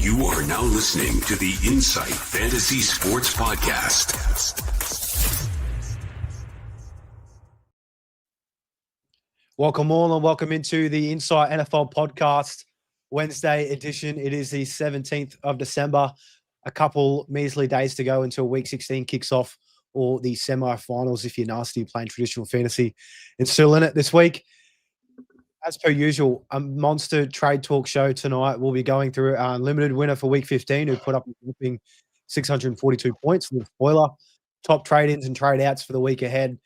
You are now listening to the Insight Fantasy Sports Podcast. Welcome all and welcome into the Insight NFL Podcast Wednesday edition. It is the 17th of December. A couple measly days to go until Week 16 kicks off, or the semi-finals if you're nasty playing traditional fantasy. And still in it this week. As per usual, a monster trade talk show tonight. We'll be going through our unlimited winner for Week 15 who put up a whopping 642 points. The spoiler, top trade-ins and trade-outs for the week ahead,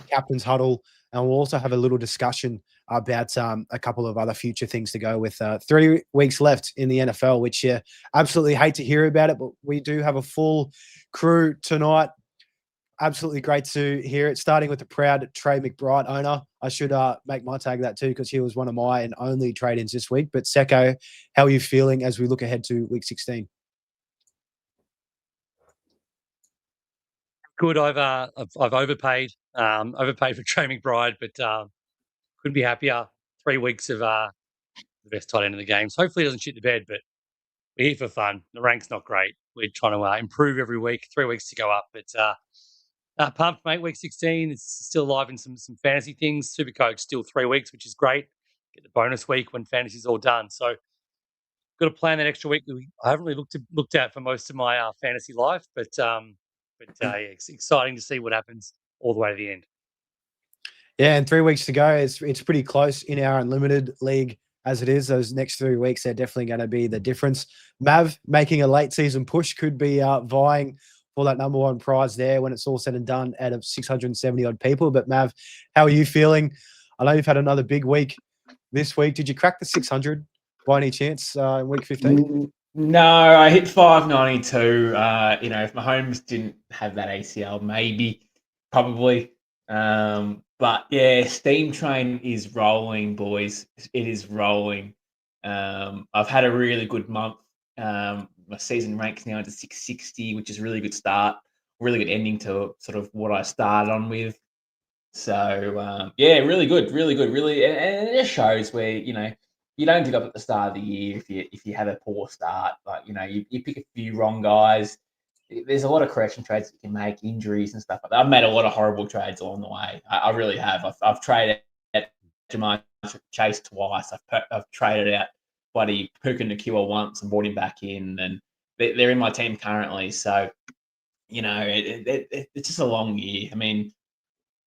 Captains Huddle, and we'll also have a little discussion about a couple of other future things to go with. 3 weeks left in the NFL, which you absolutely hate to hear about it, but we do have a full crew tonight. Absolutely great to hear it. Starting with the proud Trey McBride owner. I should make my tag that too because he was one of my and only trade-ins this week. But Secko, how are you feeling as we look ahead to Week 16? Good. I've overpaid for Trey McBride, but couldn't be happier. 3 weeks of the best tight end in the game. So hopefully he doesn't shit the bed, but we're here for fun. The rank's not great. We're trying to improve every week. 3 weeks to go up, but pumped, mate. Week 16, it's still live in some fantasy things. SuperCoach still 3 weeks, which is great. Get the bonus week when fantasy's all done. So got to plan that extra week. I haven't really looked at for most of my fantasy life, but yeah, it's exciting to see what happens all the way to the end. Yeah, and 3 weeks to go. It's pretty close in our unlimited league as it is. Those next 3 weeks are definitely going to be the difference. Mav making a late season push could be vying for that number one prize there when it's all said and done out of 670 odd people. But Mav, how are you feeling? I know you've had another big week this week. Did you crack the 600 by any chance in Week 15? No, I hit 592. If Mahomes didn't have that ACL, probably. But yeah, Steam Train is rolling, boys. It is rolling. I've had a really good month. My season ranks now to 660, which is a really good start. Really good ending to sort of what I started on with. So yeah, really good, really, and it shows where you don't give up at the start of the year if you have a poor start. Like you pick a few wrong guys. There's a lot of correction trades that you can make, injuries and stuff like that. I've made a lot of horrible trades along the way. I really have. I've traded at Jamar Chase twice. I've traded out Buddy Puka Nakua once and brought him back in, and they're in my team currently. So it's just a long year. I mean,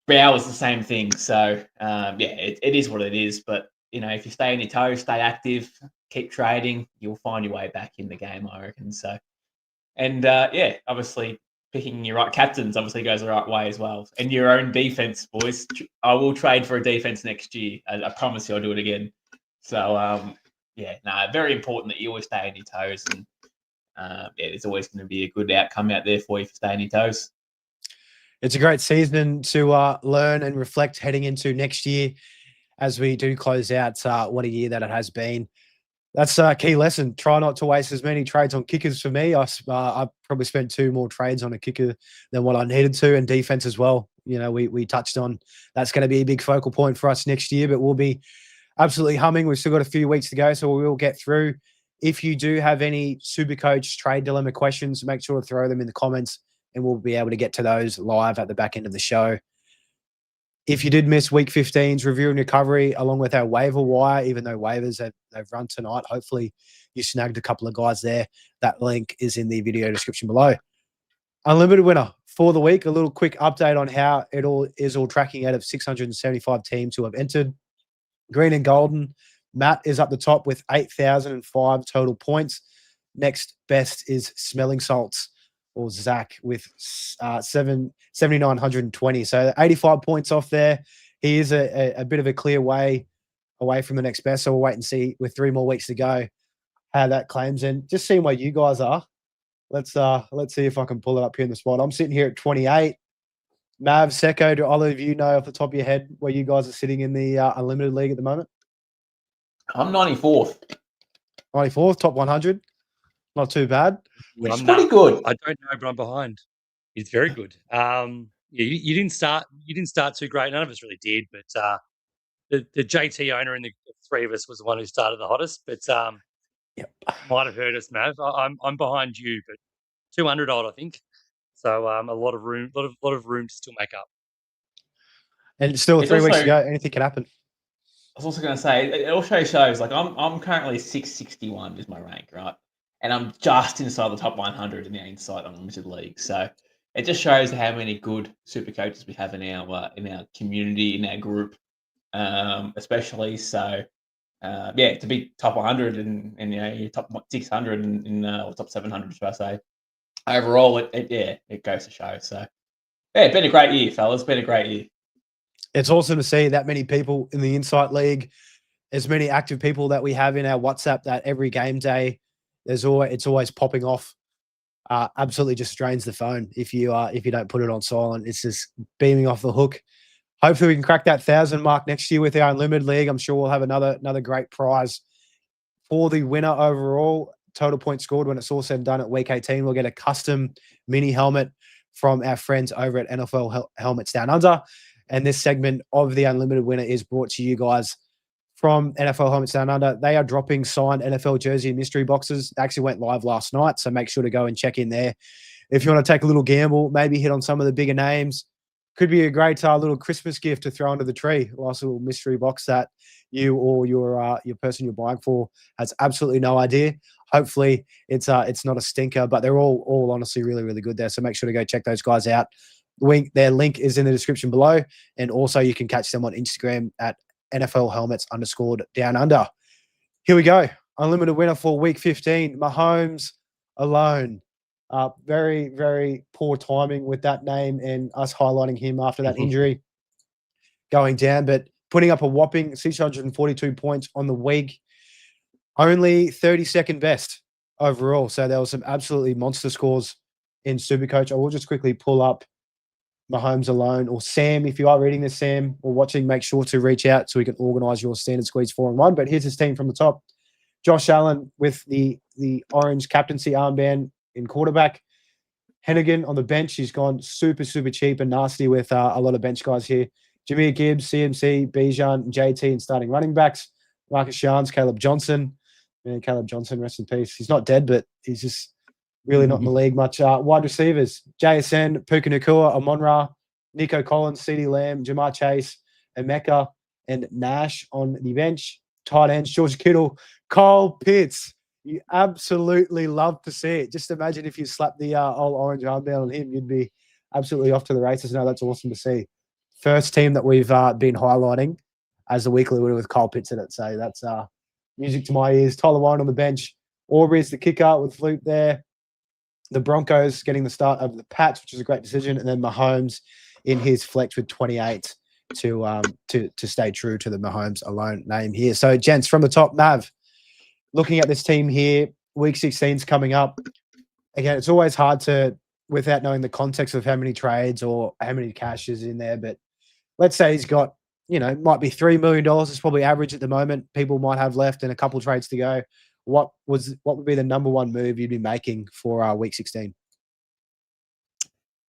Brow was the same thing. So yeah, it is what it is. But if you stay on your toes, stay active, keep trading, you'll find your way back in the game, I reckon. So. And yeah, obviously picking your right captains obviously goes the right way as well. And your own defense, boys. I will trade for a defense next year. I promise you I'll do it again. So very important that you always stay on your toes. And yeah, there's always going to be a good outcome out there for you for staying on your toes. It's a great season to learn and reflect heading into next year as we do close out what a year that it has been. That's a key lesson. Try not to waste as many trades on kickers for me. I probably spent 2 more trades on a kicker than what I needed to, and defense as well. We touched on that's going to be a big focal point for us next year, but we'll be absolutely humming. We've still got a few weeks to go, so we will get through. If you do have any SuperCoach trade dilemma questions, make sure to throw them in the comments, and we'll be able to get to those live at the back end of the show. If you did miss Week 15's review and recovery, along with our waiver wire, even though waivers they've run tonight, hopefully you snagged a couple of guys there. That link is in the video description below. Unlimited winner for the week. A little quick update on how it all is tracking out of 675 teams who have entered. Green and golden. Matt is up the top with 8,005 total points. Next best is Smelling Salts, or Zach, with 7,920. So 85 points off there. He is a bit of a clear way away from the next best. So we'll wait and see with 3 more weeks to go how that claims. And just seeing where you guys are. Let's see if I can pull it up here in the spot. I'm sitting here at 28. Mav, Secko, do all of you know off the top of your head where you guys are sitting in the Unlimited League at the moment? I'm 94th. 94th, top 100. Not too bad. Which is pretty good. I don't know, but I'm behind. It's very good. You didn't start too great. None of us really did, but the JT owner and the 3 of us was the one who started the hottest. But Yep. Might have heard us, Mav. I'm behind you, but 200 odd, I think. So a lot of room, lot of room to still make up. And still It's 3 weeks also- to go. Anything can happen. I was also going to say, it also shows, like, I'm currently 661 is my rank, right? And I'm just inside the top 100 in the Insight Unlimited League. So it just shows how many good super coaches we have in our community, in our group, especially. So, yeah, to be top 100 and your top 600 or top 700, should I say? Overall, it goes to show. So, yeah, it's been a great year, fellas. It's been a great year. It's awesome to see that many people in the Insight League, as many active people that we have in our WhatsApp, that every game day, it's always popping off. Absolutely just drains the phone if you don't put it on silent. It's just beaming off the hook. Hopefully we can crack that 1,000 mark next year with our Unlimited League. I'm sure we'll have another great prize for the winner overall. Total points scored when it's all said and done at week 18. We'll get a custom mini helmet from our friends over at NFL Helmets Down Under. And this segment of the Unlimited winner is brought to you guys from NFL Helmets Down Under. They are dropping signed NFL jersey and mystery boxes. They actually went live last night, so make sure to go and check in there. If you want to take a little gamble, maybe hit on some of the bigger names, could be a great little Christmas gift to throw under the tree. Last little mystery box that you or your person you're buying for has absolutely no idea. Hopefully it's not a stinker, but they're all honestly really, really good there. So make sure to go check those guys out. Their link is in the description below. And also you can catch them on Instagram at NFL Helmets _down under. Here we go. Unlimited winner for week 15. Mahomes alone. Very, very poor timing with that name and us highlighting him after that injury going down, but putting up a whopping 642 points on the week. Only 32nd best overall. So there was some absolutely monster scores in SuperCoach. I will just quickly pull up Mahomes alone, or Sam, if you are reading this, Sam, or watching, make sure to reach out so we can organize your standard squeeze 4-on-1. But here's his team from the top. Josh Allen with the orange captaincy armband in quarterback. Hennigan on the bench. He's gone super, super cheap and nasty with a lot of bench guys here. Jameer Gibbs, CMC, Bijan, JT, and starting running backs. Marcus Shans, Caleb Johnson. Man, Caleb Johnson, rest in peace. He's not dead, but he's just really not in the league much. Wide receivers, JSN, Puka Nacua, Amon-Ra, Nico Collins, CeeDee Lamb, Jamar Chase, Emeka, and Nash on the bench. Tight ends, George Kittle, Kyle Pitts. You absolutely love to see it. Just imagine if you slapped the old orange armband on him, you'd be absolutely off to the races. No, that's awesome to see. First team that we've been highlighting as the weekly winner with Kyle Pitts in it. So that's music to my ears. Tyler Warren on the bench. Aubrey's the kicker with Fluke there. The Broncos getting the start over the Pats, which is a great decision. And then Mahomes in his flex with 28 to stay true to the Mahomes alone name here. So, gents, from the top, Mav, looking at this team here, week 16's coming up. Again, it's always hard to, without knowing the context of how many trades or how many cash is in there, but let's say he's got, might be $3 million. It's probably average at the moment. People might have left and a couple trades to go. What would be the number one move you'd be making for week 16?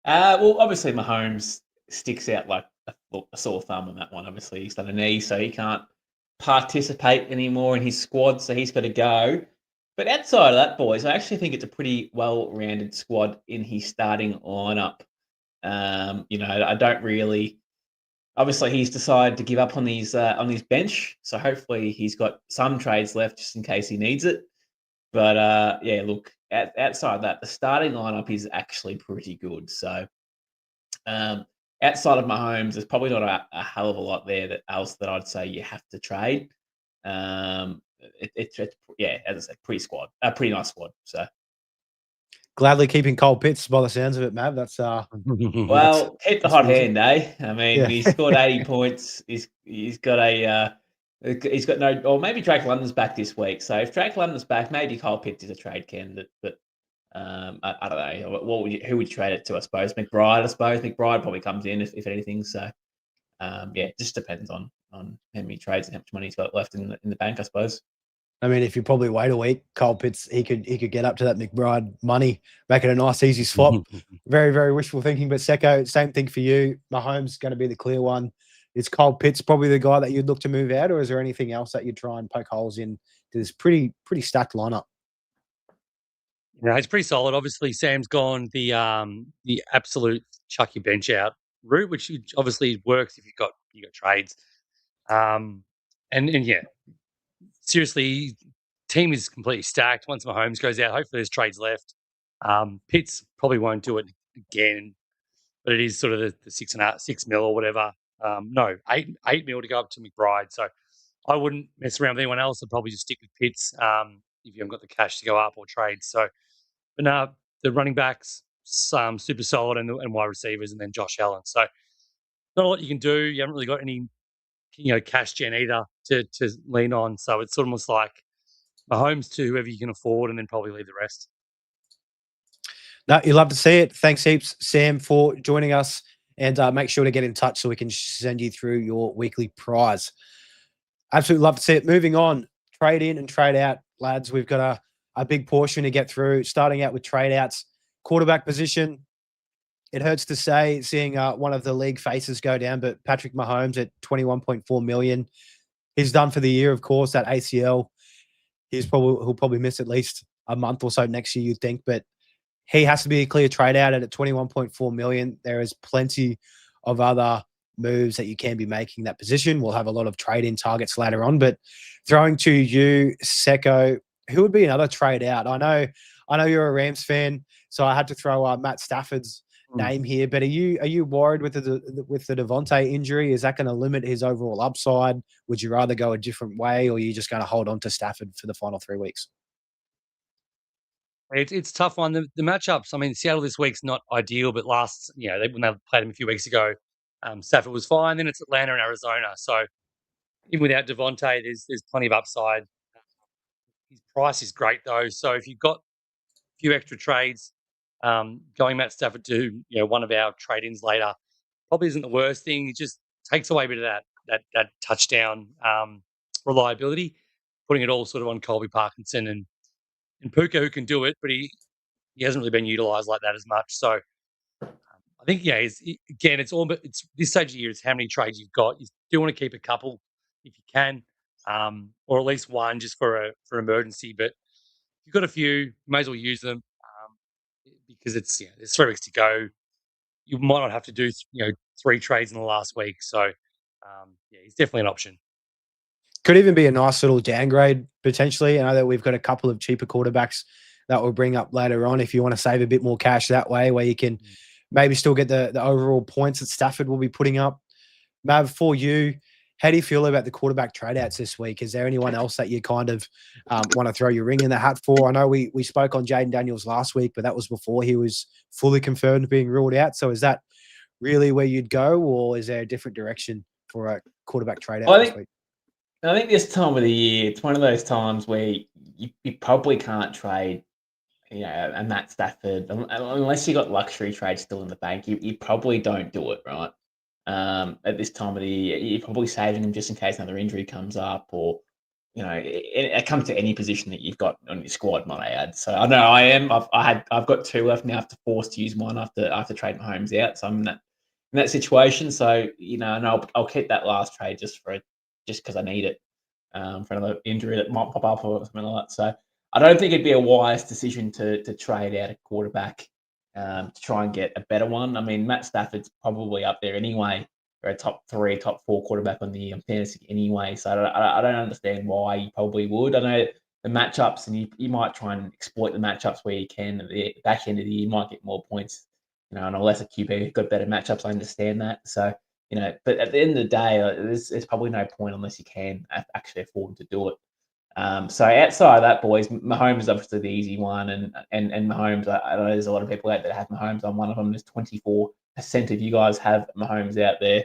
Well, obviously Mahomes sticks out like a sore thumb on that one. Obviously, he's done a knee, so he can't participate anymore in his squad, so he's got to go. But outside of that, boys, I actually think it's a pretty well-rounded squad in his starting lineup. I don't really. Obviously, he's decided to give up on his bench, so hopefully he's got some trades left just in case he needs it. But look, outside of that, the starting lineup is actually pretty good. So outside of Mahomes, there's probably not a hell of a lot there else that I'd say you have to trade. It's as I said, pretty nice squad. So Gladly keeping Cole Pitts by the sounds of it, Mav. That's well, keep the hot hand, eh? I mean, Yeah. he scored 80 points. He's got no, or maybe Drake London's back this week. So if Drake London's back, maybe Cole Pitts is a trade candidate. But I don't know. Who would you trade it to? I suppose McBride. McBride probably comes in if anything. So it just depends on how many trades and how much money he's got left in the bank, I suppose. I mean, if you probably wait a week, Cole Pitts, he could get up to that McBride money, make it a nice, easy swap. Very, very wishful thinking. But Secko, same thing for you. Mahomes going to be the clear one. Is Cole Pitts probably the guy that you'd look to move out, or is there anything else that you'd try and poke holes in to this pretty stacked lineup. Yeah, it's pretty solid. Obviously, Sam's gone the absolute chuck your bench out route, which obviously works if you got trades. And yeah, seriously, team is completely stacked. Once Mahomes goes out, hopefully there's trades left. Pitts probably won't do it again, but it is sort of the 6 mil or whatever. No, 8 mil to go up to McBride. So I wouldn't mess around with anyone else. I'd probably just stick with Pitts if you haven't got the cash to go up or trade. So, but no, the running backs, super solid, and wide receivers, and then Josh Allen. So not a lot you can do. You haven't really got any cash gen either to lean on. So it's almost like Mahomes to whoever you can afford, and then probably leave the rest. No, you love to see it. Thanks heaps, Sam, for joining us. And make sure to get in touch so we can send you through your weekly prize. Absolutely love to see it. Moving on, trade in and trade out, lads. We've got a big portion to get through, starting out with trade outs. Quarterback position. It hurts to say, seeing one of the league faces go down, but Patrick Mahomes at $21.4 million. He's done for the year, of course, that ACL. He'll probably miss at least a month or so next year, you'd think, but he has to be a clear trade out at $21.4 million. There is plenty of other moves that you can be making that position. We'll have a lot of trade-in targets later on, but throwing to you, Secko, who would be another trade out? I know you're a Rams fan, so I had to throw Matt Stafford's name here, but are you worried with the Devontae injury? Is that going to limit his overall upside? Would you rather go a different way, or are you just going to hold on to Stafford for the final 3 weeks? It's a tough one. The matchups, I mean, Seattle this week's not ideal, but when they played him a few weeks ago, Stafford was fine. Then it's Atlanta and Arizona. So even without Devontae, there's plenty of upside. His price is great though. So if you've got a few extra trades, going Matt Stafford to one of our trade-ins later probably isn't the worst thing. It just takes away a bit of that touchdown reliability, putting it all sort of on Colby Parkinson and Puka, who can do it, but he hasn't really been utilised like that as much. So I think it's this stage of the year. It's how many trades you've got. You do want to keep a couple if you can, or at least one just for emergency. But if you've got a few, you may as well use them because there's 3 weeks to go. You might not have to do 3 trades in the last week. So he's definitely an option. Could even be a nice little downgrade potentially. I know that we've got a couple of cheaper quarterbacks that we'll bring up later on if you want to save a bit more cash that way, where you can maybe still get the overall points that Stafford will be putting up. Mav, for you, how do you feel about the quarterback trade-outs this week? Is there anyone else that you kind of want to throw your ring in the hat for? I know we spoke on Jaden Daniels last week, but that was before he was fully confirmed being ruled out. So is that really where you'd go, or is there a different direction for a quarterback trade-out this week? I think this time of the year, it's one of those times where you probably can't trade, a Matt Stafford unless you got luxury trades still in the bank. You probably don't do it, right? At this time of the year, you're probably saving him just in case another injury comes up, or it comes to any position that you've got on your squad, might I add. So I know I am. I've got 2 left now. I have to force to use one after trade Mahomes out. So I'm in that situation. So and I'll keep that last trade just because I need it for another injury that might pop up or something like that. So I don't think it'd be a wise decision to trade out a quarterback to try and get a better one. I mean, Matt Stafford's probably up there anyway, or a top 3, top 4 quarterback on the fantasy anyway. So I don't understand why you probably would. I know the matchups, and you might try and exploit the matchups where you can. At the back end of the year, you might get more points, and a lesser QB got better matchups. I understand that. So, but at the end of the day, there's probably no point unless you can actually afford to do it. So outside of that, boys, Mahomes is obviously the easy one, and Mahomes. I know there's a lot of people out there that have Mahomes. I'm one of them. There's 24% of you guys have Mahomes out there.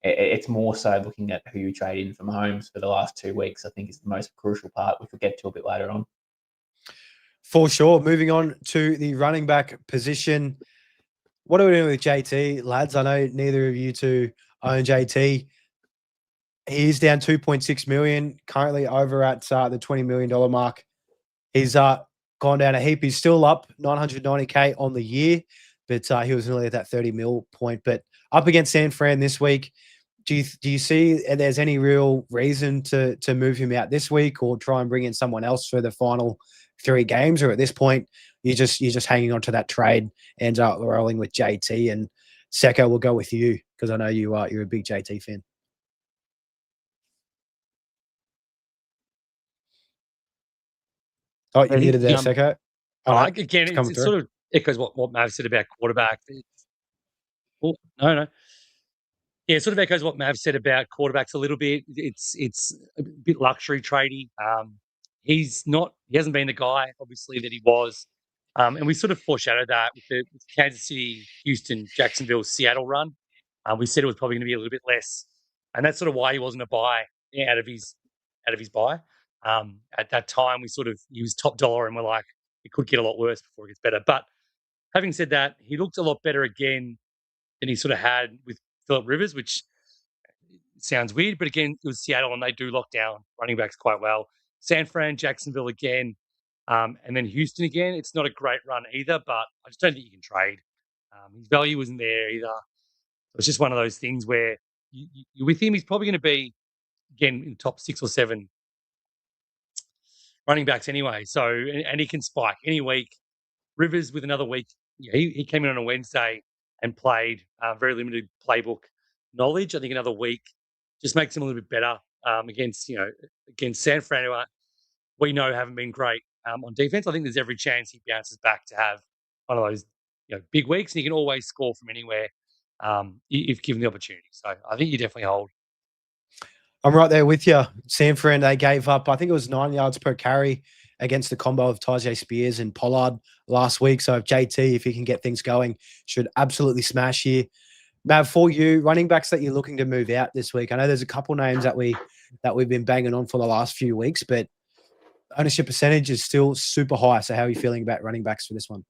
It's more so looking at who you trade in for Mahomes for the last 2 weeks. I think is the most crucial part, which we'll get to a bit later on. For sure. Moving on to the running back position. What are we doing with JT, lads? I know neither of you two own JT. He's down 2.6 million, currently over at the $20 million mark. He's gone down a heap. He's still up 990K on the year, but he was nearly at that 30 mil point. But up against San Fran this week, do you see there's any real reason to move him out this week or try and bring in someone else for the final 3 games? Or at this point, you're just hanging on to that trade and rolling with JT, and Secko will go with you because I know you're a big JT fan. Oh, you're muted there, Secko. Again, it sort of echoes what Mav said about quarterback. No. Yeah, it sort of echoes what Mav said about quarterbacks a little bit. It's a bit luxury tradey. He hasn't been the guy, obviously, that he was. And we sort of foreshadowed that with the Kansas City, Houston, Jacksonville, Seattle run. We said it was probably going to be a little bit less. And that's sort of why he wasn't a buy out of his buy. At that time, he was top dollar and we're like, it could get a lot worse before it gets better. But having said that, he looked a lot better again than he sort of had with Phillip Rivers, which sounds weird, but again, it was Seattle and they do lock down running backs quite well. San Fran, Jacksonville again, and then Houston again. It's not a great run either, but I just don't think you can trade. His value wasn't there either. It's just one of those things where with him, he's probably going to be, again, in the top 6 or 7 running backs anyway. So, and he can spike any week. Rivers with another week. Yeah, he came in on a Wednesday and played very limited playbook knowledge. I think another week just makes him a little bit better against San Fran, who we know haven't been great on defense. I think there's every chance he bounces back to have one of those big weeks, and he can always score from anywhere if given the opportunity. So I think you definitely hold. I'm right there with you. San Fran, they gave up, I think it was 9 yards per carry against the combo of Tajay Spears and Pollard last week. So if JT, if he can get things going, should absolutely smash here. Mav, for you, running backs that you're looking to move out this week. I know there's a couple names that we've been banging on for the last few weeks, but ownership percentage is still super high. So how are you feeling about running backs for this one?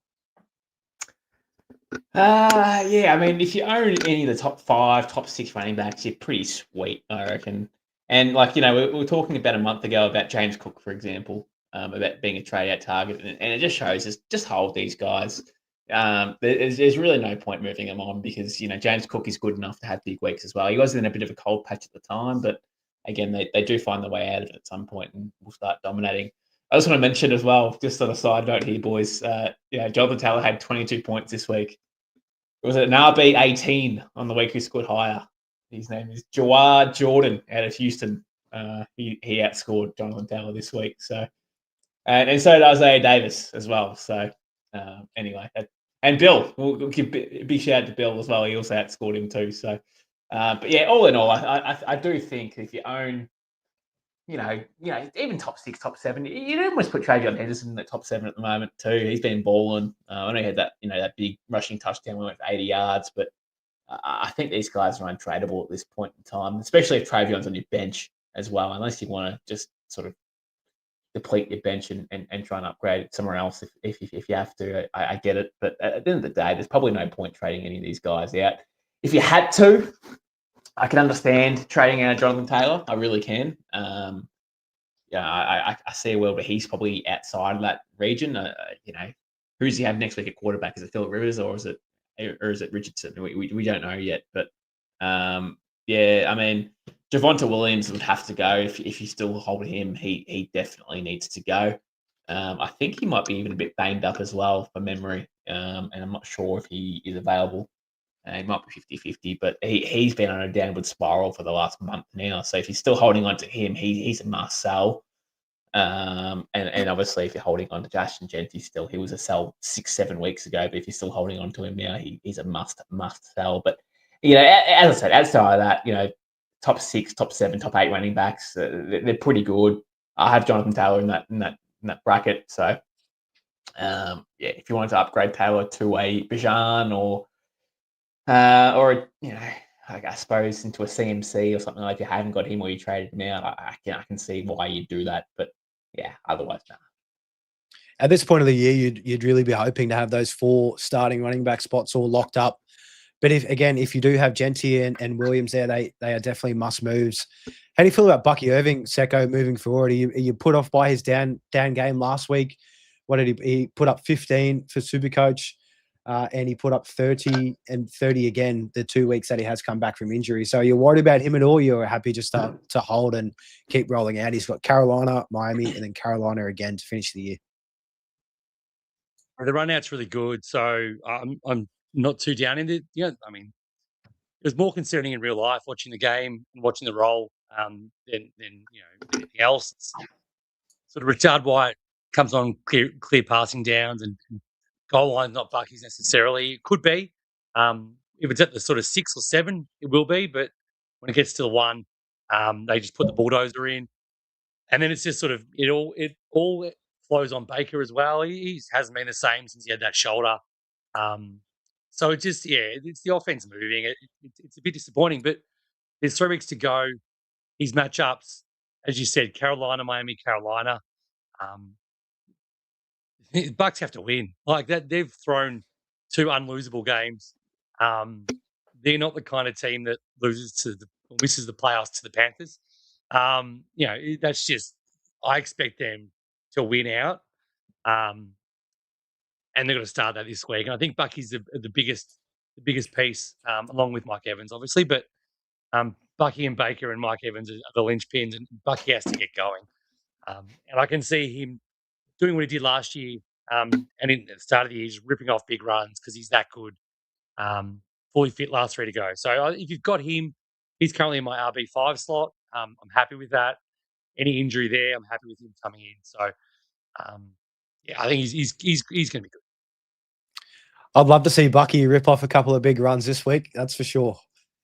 Yeah, I mean, if you own any of the top 5, top 6 running backs, you're pretty sweet, I reckon. And we were talking about a month ago about James Cook, for example, about being a trade out target, and it just shows us just hold these guys. There's really no point moving them on because James Cook is good enough to have big weeks as well. He was in a bit of a cold patch at the time, but again, they do find the way out of it at some point and will start dominating. I just want to mention as well, just on a side note here, boys. Jonathan Taylor had 22 points this week. It was an RB 18 on the week who scored higher. His name is Jawad Jordan out of Houston. He outscored Jonathan Taylor this week. So, and so did Isaiah Davis as well. So anyway, and Bill, we'll give a big shout out to Bill as well. He also outscored him too. So, but yeah, all in all, I do think if you own, even top 6, top 7, you'd almost put Travion Henderson in the top 7 at the moment too. He's been balling. I know he had that, that big rushing touchdown when he went for 80 yards, but I think these guys are untradeable at this point in time, especially if Travion's on your bench as well, unless you want to just sort of deplete your bench and try and upgrade it somewhere else if you have to. I get it. But at the end of the day, there's probably no point trading any of these guys out. If you had to, I can understand trading out Jonathan Taylor. I really can. I see a world where he's probably outside of that region. Who does he have next week at quarterback? Is it Phillip Rivers or is it Richardson? We don't know yet. But I mean, Javonte Williams would have to go if you still hold him. He definitely needs to go. I think he might be even a bit banged up as well for memory, and I'm not sure if he is available. He might be 50-50, but he's been on a downward spiral for the last month now. So if you're still holding on to him, he's a must sell. And obviously, if you're holding on to Justin Genty still, he was a sell 6-7 weeks ago. But if you're still holding on to him now, he's a must sell. But as I said, outside of that, top 6, top 7, top 8 running backs, they're pretty good. I have Jonathan Taylor in that bracket. So if you wanted to upgrade Taylor to a Bijan or I suppose into a CMC or something like, if you haven't got him or you traded him out, I can see why you do that. But otherwise, no. At this point of the year, you'd really be hoping to have those 4 starting running back spots all locked up. But if you do have Genty and Williams there, they are definitely must moves. How do you feel about Bucky Irving, Secko, moving forward? Are you put off by his down game last week? What did he put up 15 for SuperCoach? and he put up 30 and 30 again the 2 weeks that he has come back from injury. So you're worried about him at all? You're happy just to hold and keep rolling out? He's got Carolina, Miami, and then Carolina again to finish the year. The run out's really good, so I'm not too down in it. Yeah, I mean, it was more concerning in real life watching the game and watching the role than anything else. It's sort of Richard White comes on clear passing downs and goal line's not Bucky's necessarily. It could be. If it's at the sort of 6 or 7, it will be. But when it gets to the 1, they just put the bulldozer in, and then it's just sort of it all flows on Baker as well. He hasn't been the same since he had that shoulder. So it just it's the offense moving. It's a bit disappointing, but there's 3 weeks to go. His matchups, as you said, Carolina, Miami, Carolina. Bucks have to win. Like that, they've thrown 2 unlosable games. They're not the kind of team that misses the playoffs to the Panthers. That's just I expect them to win out. And they're going to start that this week. And I think Bucky's the biggest piece, along with Mike Evans, obviously. But Bucky and Baker and Mike Evans are the linchpins, and Bucky has to get going. And I can see him doing what he did last year, and at the start of the year, he's ripping off big runs because he's that good. Fully fit, last 3 to go. So if you've got him, he's currently in my RB5 slot. I'm happy with that. Any injury there, I'm happy with him coming in. So, I think he's going to be good. I'd love to see Bucky rip off a couple of big runs this week. That's for sure.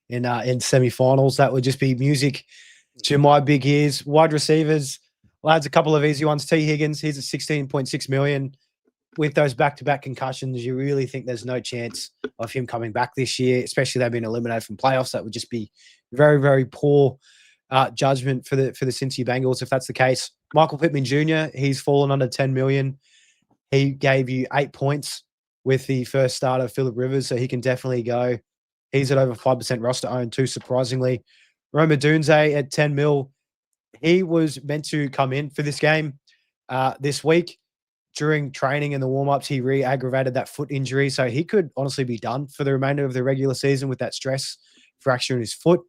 In semi-finals, that would just be music to my big ears. Wide receivers, lads, a couple of easy ones. T. Higgins, he's at 16.6 million. With those back-to-back concussions, you really think there's no chance of him coming back this year, especially they've been eliminated from playoffs. That would just be very, very poor judgment for the Cincy Bengals if that's the case. Michael Pittman Jr., he's fallen under 10 million. He gave you 8 points with the first start of Phillip Rivers, so he can definitely go. He's at over 5% roster owned too, surprisingly. Roma Dunze at 10 mil. He was meant to come in for this game this week. During training and the warm-ups, he re-aggravated that foot injury, so he could honestly be done for the remainder of the regular season with that stress fracture in his foot.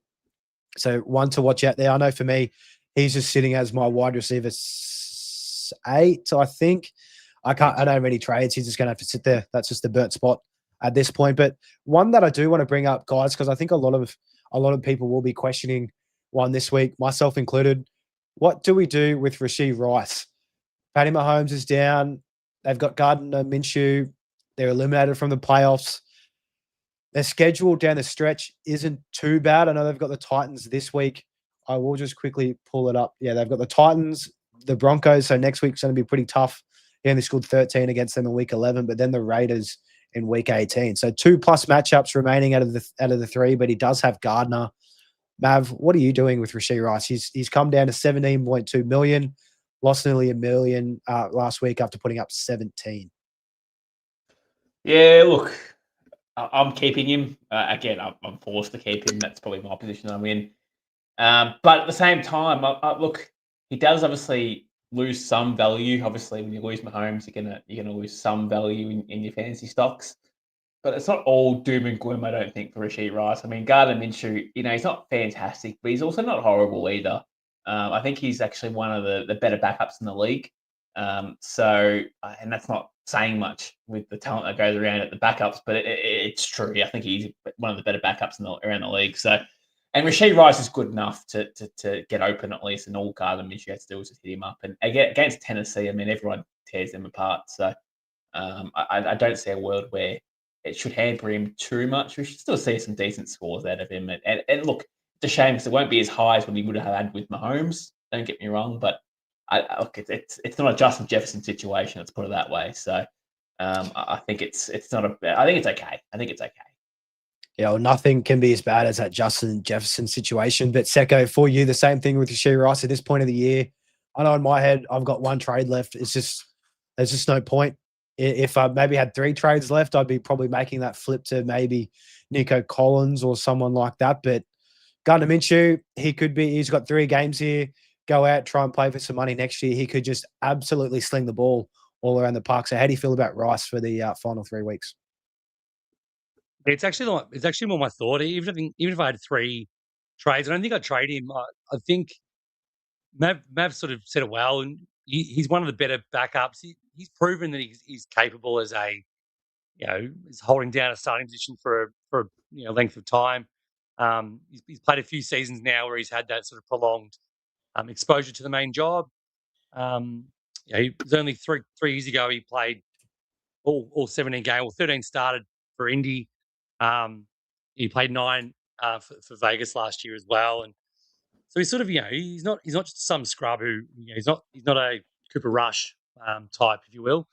So one to watch out there. I know for me, he's just sitting as my wide receiver 8, so I think. I don't have any trades. He's just going to have to sit there. That's just the burnt spot at this point. But one that I do want to bring up, guys, because I think a lot of people will be questioning one this week, myself included. What do we do with Rashee Rice? Patty Mahomes is down. They've got Gardner Minshew. They're eliminated from the playoffs. Their schedule down the stretch isn't too bad. I know they've got the Titans this week. I will just quickly pull it up. Yeah, they've got the Titans, the Broncos. So next week's going to be pretty tough. Yeah, they scored 13 against them in week 11, but then the Raiders in week 18. So 2+ matchups remaining out of the 3, but he does have Gardner. Mav, what are you doing with Rashee Rice? He's come down to 17.2 million, lost nearly $1 million last week after putting up 17. Yeah, look, I'm keeping him. Again, I'm forced to keep him. That's probably my position I'm in. But at the same time, look, he does obviously lose some value. Obviously, when you lose Mahomes, you're gonna lose some value in your fantasy stocks. But it's not all doom and gloom, I don't think, for Rashee Rice. I mean, Gardner Minshew, he's not fantastic, but he's also not horrible either. I think he's actually one of the better backups in the league. And that's not saying much with the talent that goes around at the backups, but it's true. I think he's one of the better backups around the league. So, and Rashee Rice is good enough to get open at least, and all Gardner Minshew has to do is just hit him up. And again, against Tennessee, I mean, everyone tears them apart. So I don't see a world where it should hamper him too much. We should still see some decent scores out of him. And look, it's a shame because it won't be as high as what he would have had with Mahomes. Don't get me wrong, but look, it's not a Justin Jefferson situation. Let's put it that way. So I think it's not a. I think it's okay. I think it's okay. Yeah, well, nothing can be as bad as that Justin Jefferson situation. But Secko, for you, the same thing with Rashee Rice at this point of the year. I know in my head I've got 1 trade left. There's just no point. If I maybe had 3 trades left, I'd be probably making that flip to maybe Nico Collins or someone like that. But Gardner Minshew, he's got 3 games here. Go out, try and play for some money next year. He could just absolutely sling the ball all around the park. So how do you feel about Rice for the final 3 weeks? It's actually more my thought. Even if I had 3 trades, I don't think I'd trade him. I think Mav sort of said it well, and he's one of the better backups. He's proven that he's capable as is holding down a starting position for length of time. He's played a few seasons now where he's had that sort of prolonged exposure to the main job. He was only three years ago. He played all 17 games. Well, 13 started for Indy. He played 9 for Vegas last year as well, and so he's sort of he's not just some scrub who he's not a Cooper Rush type, if you will.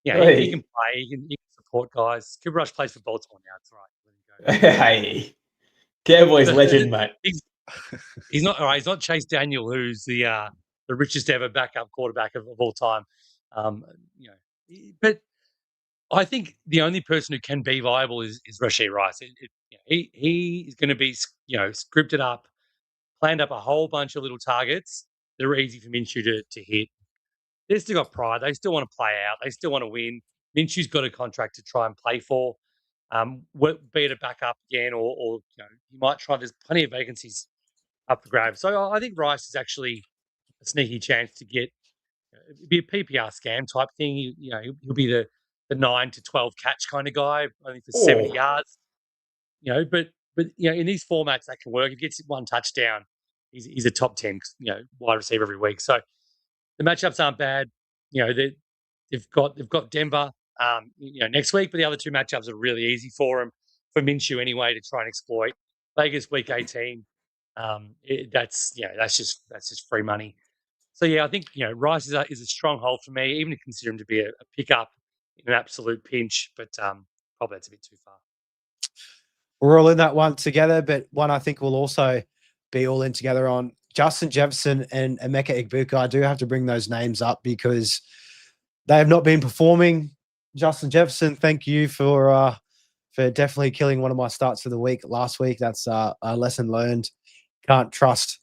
Yeah, he can play. He can support guys. Cooper Rush plays for Baltimore now. That's right. Hey, Cowboys legend, mate. He's not all right. He's not Chase Daniel, who's the richest ever backup quarterback of all time. But I think the only person who can be viable is Rashee Rice. He is going to be scripted up, planned up a whole bunch of little targets that are easy for Minshew to hit. They've still got pride. They still want to play out. They still want to win. Minshew's got a contract to try and play for. Be it a backup again, or he might try. There's plenty of vacancies up for grabs. So I think Rice is actually a sneaky chance to get. It'd be a PPR scam type thing. He'll be the 9 to 12 catch kind of guy, only for 70 yards. But in these formats that can work. If he gets 1 touchdown, he's a top 10 wide receiver every week. So the matchups aren't bad. They've got Denver next week, but the other 2 matchups are really easy for him, for Minshew anyway, to try and exploit. Vegas week 18. That's just free money. So I think Rice is a strong hold for me, even to consider him to be a pickup in an absolute pinch, but probably that's a bit too far. We're all in that one together, but one I think we'll also be all in together on Justin Jefferson and Emeka Egbuka. I do have to bring those names up because they have not been performing. Justin Jefferson, thank you for definitely killing one of my starts of the week last week. That's a lesson learned. Can't trust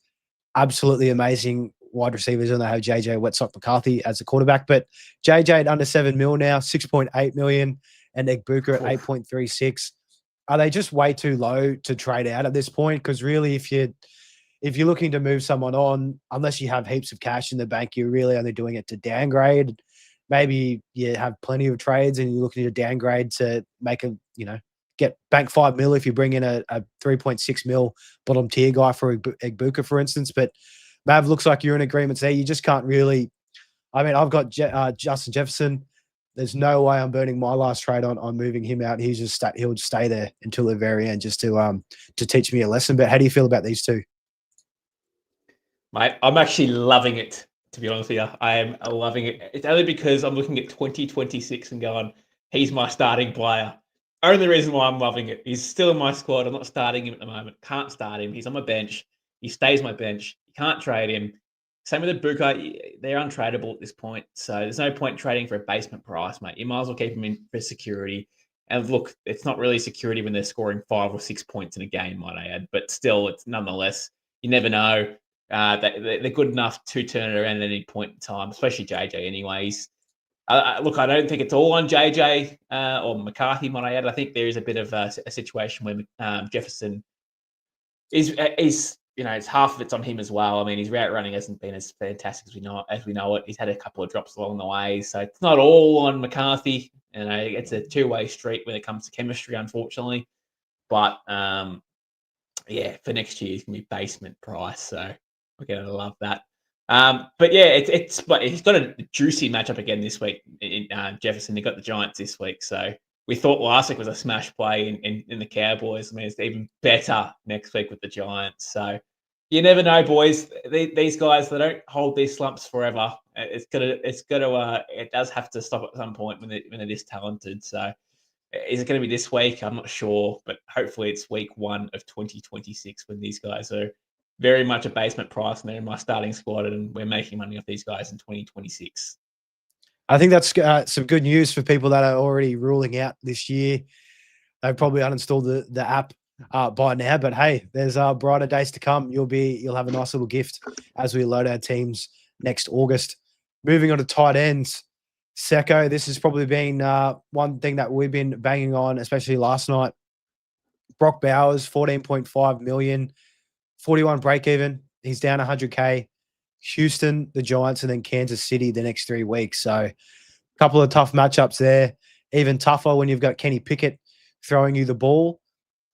absolutely amazing wide receivers when they have JJ Wetsock McCarthy as a quarterback. But JJ at under 7 mil now, 6.8 million, and Egbuka at 8.36. Are they just way too low to trade out at this point? Because really, if you're looking to move someone on, unless you have heaps of cash in the bank, you're really only doing it to downgrade. Maybe you have plenty of trades and you're looking to downgrade to make get bank 5 mil if you bring in a 3.6 mil bottom tier guy for Egbuka, for instance. But Mav, looks like you're in agreement there. You just can't really. I mean, I've got Justin Jefferson. There's no way I'm burning my last trade on moving him out. He'll just stay there until the very end, just to teach me a lesson. But how do you feel about these 2? Mate, I'm actually loving it, to be honest with you. I am loving it. It's only because I'm looking at 2026 and going, he's my starting player. Only reason why I'm loving it. He's still in my squad. I'm not starting him at the moment. Can't start him. He's on my bench. He stays my bench. You can't trade him. Same with Egbuka. They're untradeable at this point. So there's no point trading for a basement price, mate. You might as well keep them in for security. And look, it's not really security when they're scoring 5 or 6 points in a game, might I add. But still, it's nonetheless, you never know. They're good enough to turn it around at any point in time, especially JJ anyways. Look, I don't think it's all on JJ or McCarthy, might I add. I think there is a bit of a situation where Jefferson is it's half of it's on him as well. I mean, his route running hasn't been as fantastic as we know it. He's had a couple of drops along the way, so it's not all on McCarthy. It's a 2-way street when it comes to chemistry, unfortunately. But for next year, he's gonna be basement price, so we're gonna love that. But he's got a juicy matchup again this week in Jefferson. They got the Giants this week, so we thought last week was a smash play in the Cowboys. I mean, it's even better next week with the Giants. So you never know, boys. These guys, they don't hold these slumps forever. It does have to stop at some point when they're this talented. So is it going to be this week? I'm not sure, but hopefully it's week 1 of 2026 when these guys are very much a basement price and they're in my starting squad and we're making money off these guys in 2026. I think that's some good news for people that are already ruling out this year. They've probably uninstalled the app by now, but hey, there's brighter days to come. You'll have a nice little gift as we load our teams next August. Moving on to tight ends, Secko. This has probably been one thing that we've been banging on, especially last night. Brock Bowers, 14.5 million, 41 break even. He's down 100K. Houston, the Giants, and then Kansas City the next 3 weeks. So a couple of tough matchups there. Even tougher when you've got Kenny Pickett throwing you the ball.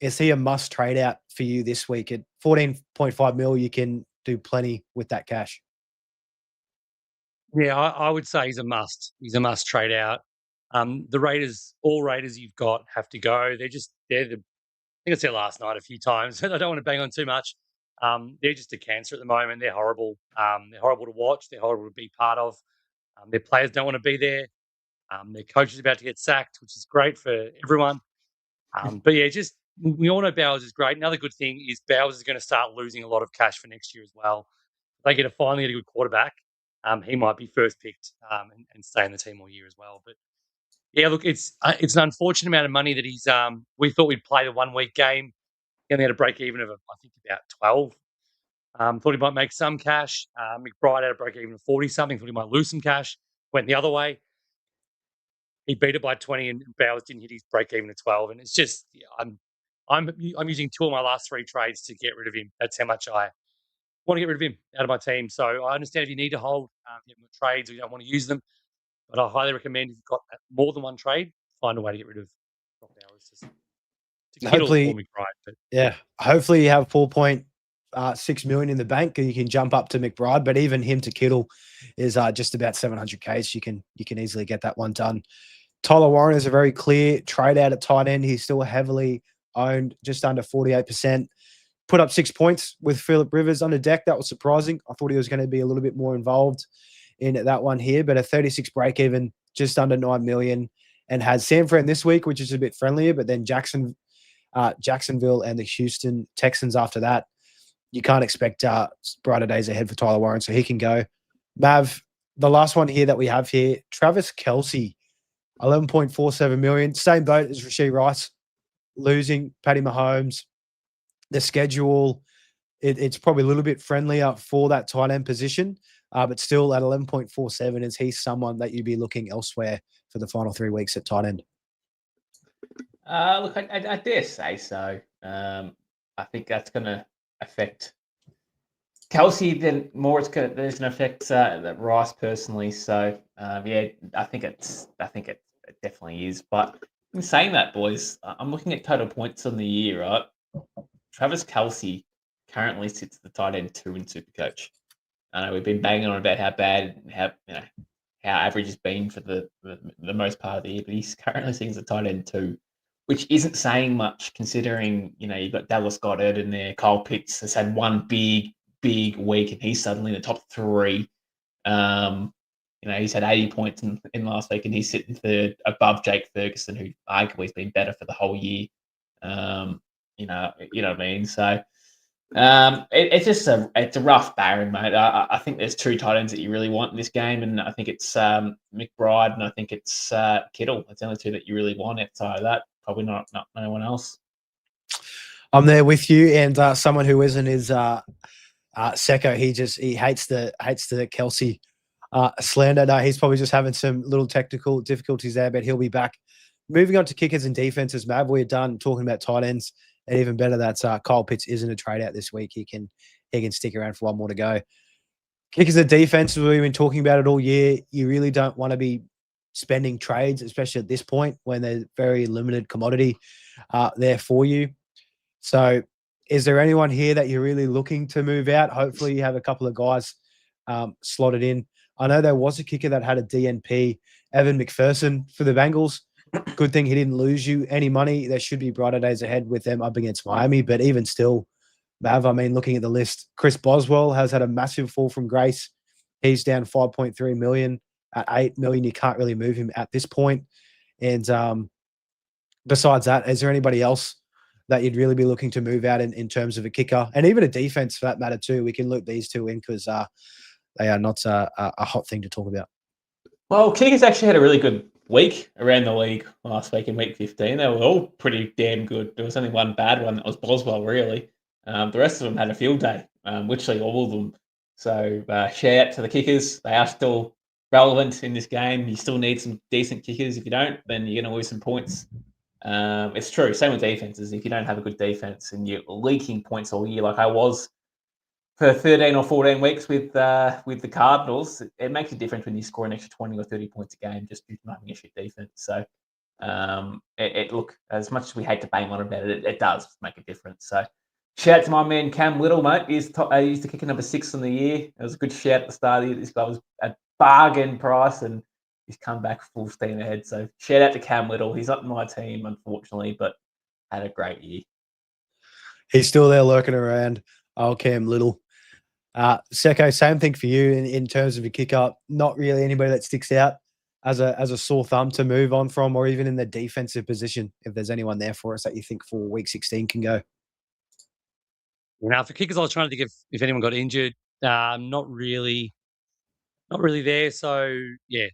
Is he a must trade out for you this week? At 14.5 mil, you can do plenty with that cash. Yeah, I would say he's a must. He's a must trade out. The Raiders, all Raiders you've got have to go. They're the, I think I said last night a few times, and I don't want to bang on too much. They're just a cancer at the moment. They're horrible. They're horrible to watch. They're horrible to be part of. Their players don't want to be there. Their coach is about to get sacked, which is great for everyone. But yeah, just we all know Bowers is great. Another good thing is Bowers is going to start losing a lot of cash for next year as well. If they finally get a good quarterback, he might be first picked and stay in the team all year as well. But yeah, look, it's an unfortunate amount of money that he's. We thought we'd play the 1 week game. He only had a break even of I think about 12. Thought he might make some cash. McBride had a break even of 40 something. Thought he might lose some cash. Went the other way. He beat it by 20, and Bowers didn't hit his break even of 12. And it's just, I'm using 2 of my last 3 trades to get rid of him. That's how much I want to get rid of him out of my team. So I understand if you need to hold trades or you don't want to use them, but I highly recommend if you've got more than one trade, find a way to get rid of Brock Bowers to Kittle or McBride. But yeah, hopefully you have 4.6 million in the bank and you can jump up to McBride. But even him to Kittle is just about 700K. So you can easily get that one done. Tyler Warren is a very clear trade out at tight end. He's still heavily owned, just under 48%. Put up 6 points with Phillip Rivers under deck. That was surprising. I thought he was going to be a little bit more involved in that one here, but a 36 break even, just under 9 million, and has San Fran this week, which is a bit friendlier, but then Jacksonville and the Houston Texans after that. You can't expect brighter days ahead for Tyler Warren, so he can go. Mav, the last one here that we have here, Travis Kelce, 11.47 million, same boat as Rashee Rice, losing Patty Mahomes. The schedule, it's probably a little bit friendlier for that tight end position, but still at 11.47, is he someone that you'd be looking elsewhere for the final 3 weeks at tight end? Look, I dare say so. I think that's going to affect Kelce. Then more, it's going to affect Rice personally. So yeah, I think it definitely is. But in saying that, boys, I'm looking at total points on the year. Right, Travis Kelce currently sits at the tight end 2 in SuperCoach. I know we've been banging on about how bad how average has been for the most part of the year, but he's currently sitting at the tight end 2, which isn't saying much considering, you've got Dallas Goedert in there. Kyle Pitts has had one big week and he's suddenly in the top 3. He's had 80 points in last week and he's sitting third above Jake Ferguson, who arguably has been better for the whole year. You know what I mean? So it's a rough barren, mate. I think there's 2 tight ends that you really want in this game, and I think it's McBride and I think it's Kittle. That's the only 2 that you really want. Outside of that, probably not no one else. I'm there with you, and someone who isn't is Secko. He hates the Kelce slander. No, he's probably just having some little technical difficulties there, but he'll be back. Moving on to kickers and defenses, Mav, we're done talking about tight ends. And even better, that's Kyle Pitts isn't a trade out this week. He can stick around for one more to go. Kickers and defenses, we've been talking about it all year. You really don't want to be spending trades, especially at this point when there's very limited commodity there for you. So is there anyone here that you're really looking to move out? Hopefully you have a couple of guys slotted in. I know there was a kicker that had a DNP, Evan McPherson for the Bengals. Good thing he didn't lose you any money. There should be brighter days ahead with them up against Miami. But even still, Mav, I mean, looking at the list, Chris Boswell has had a massive fall from grace. He's down 5.3 million at 8 million. You can't really move him at this point. And besides that, is there anybody else that you'd really be looking to move out in terms of a kicker and even a defense for that matter too? We can loop these 2 in because they are not a hot thing to talk about. Well, kickers actually had a really good week around the league last week in week 15. They were all pretty damn good. There was only one bad one. That was Boswell, really. The rest of them had a field day, literally all of them. So shout out to the kickers. They are still relevant in this game. You still need some decent kickers. If you don't, then you're going to lose some points. It's true. Same with defenses. If you don't have a good defense and you're leaking points all year, like I was for 13 or 14 weeks with the Cardinals, it makes a difference when you score an extra 20 or 30 points a game just due to having a shit defense. So, look, as much as we hate to bang on about it, it does make a difference. So, shout out to my man Cam Little, mate. He's the kicker number 6 in the year. It was a good shout at the start of the year. This guy was a bargain price, and he's come back full steam ahead. So, shout out to Cam Little. He's not in my team, unfortunately, but had a great year. He's still there lurking around. Oh, Cam Little. Secko, same thing for you in terms of a kicker. Not really anybody that sticks out as a sore thumb to move on from, or even in the defensive position, if there's anyone there for us that you think for week 16 can go. Now, for kickers, I was trying to think if anyone got injured. Not really there. So, yeah,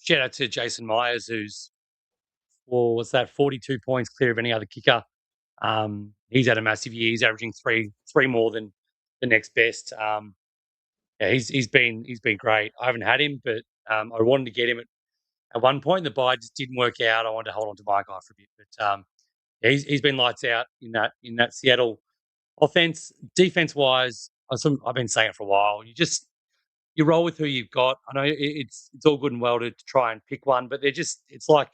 shout out to Jason Myers, who's, 42 points clear of any other kicker. He's had a massive year. He's averaging three more than the next best. Yeah, he's been great. I haven't had him, but I wanted to get him at one point. The buy just didn't work out. I wanted to hold on to my guy for a bit, but yeah, he's been lights out in that Seattle offense. Defense wise, I've been saying it for a while. You roll with who you've got. I know it's all good and well to try and pick one, but it's like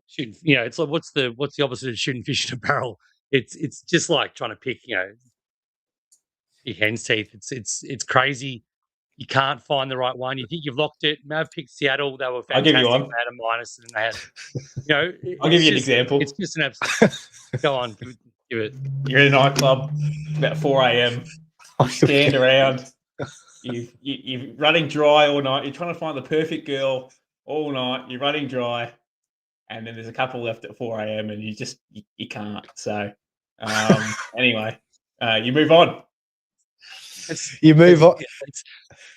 shooting. It's like what's the opposite of shooting fish in a barrel? It's just like trying to pick your hen's teeth. It's crazy. You can't find the right one. You think you've locked it. Mav picked Seattle. They were fantastic. I'll give you one. They had a minus, and they had, I'll give you an example. It's just an absolute. Go on, give it. You're in a nightclub about 4 a.m. You stand around. You're running dry all night. You're trying to find the perfect girl all night. You're running dry, and then there's a couple left at 4 a.m. and you can't. So anyway, you move on.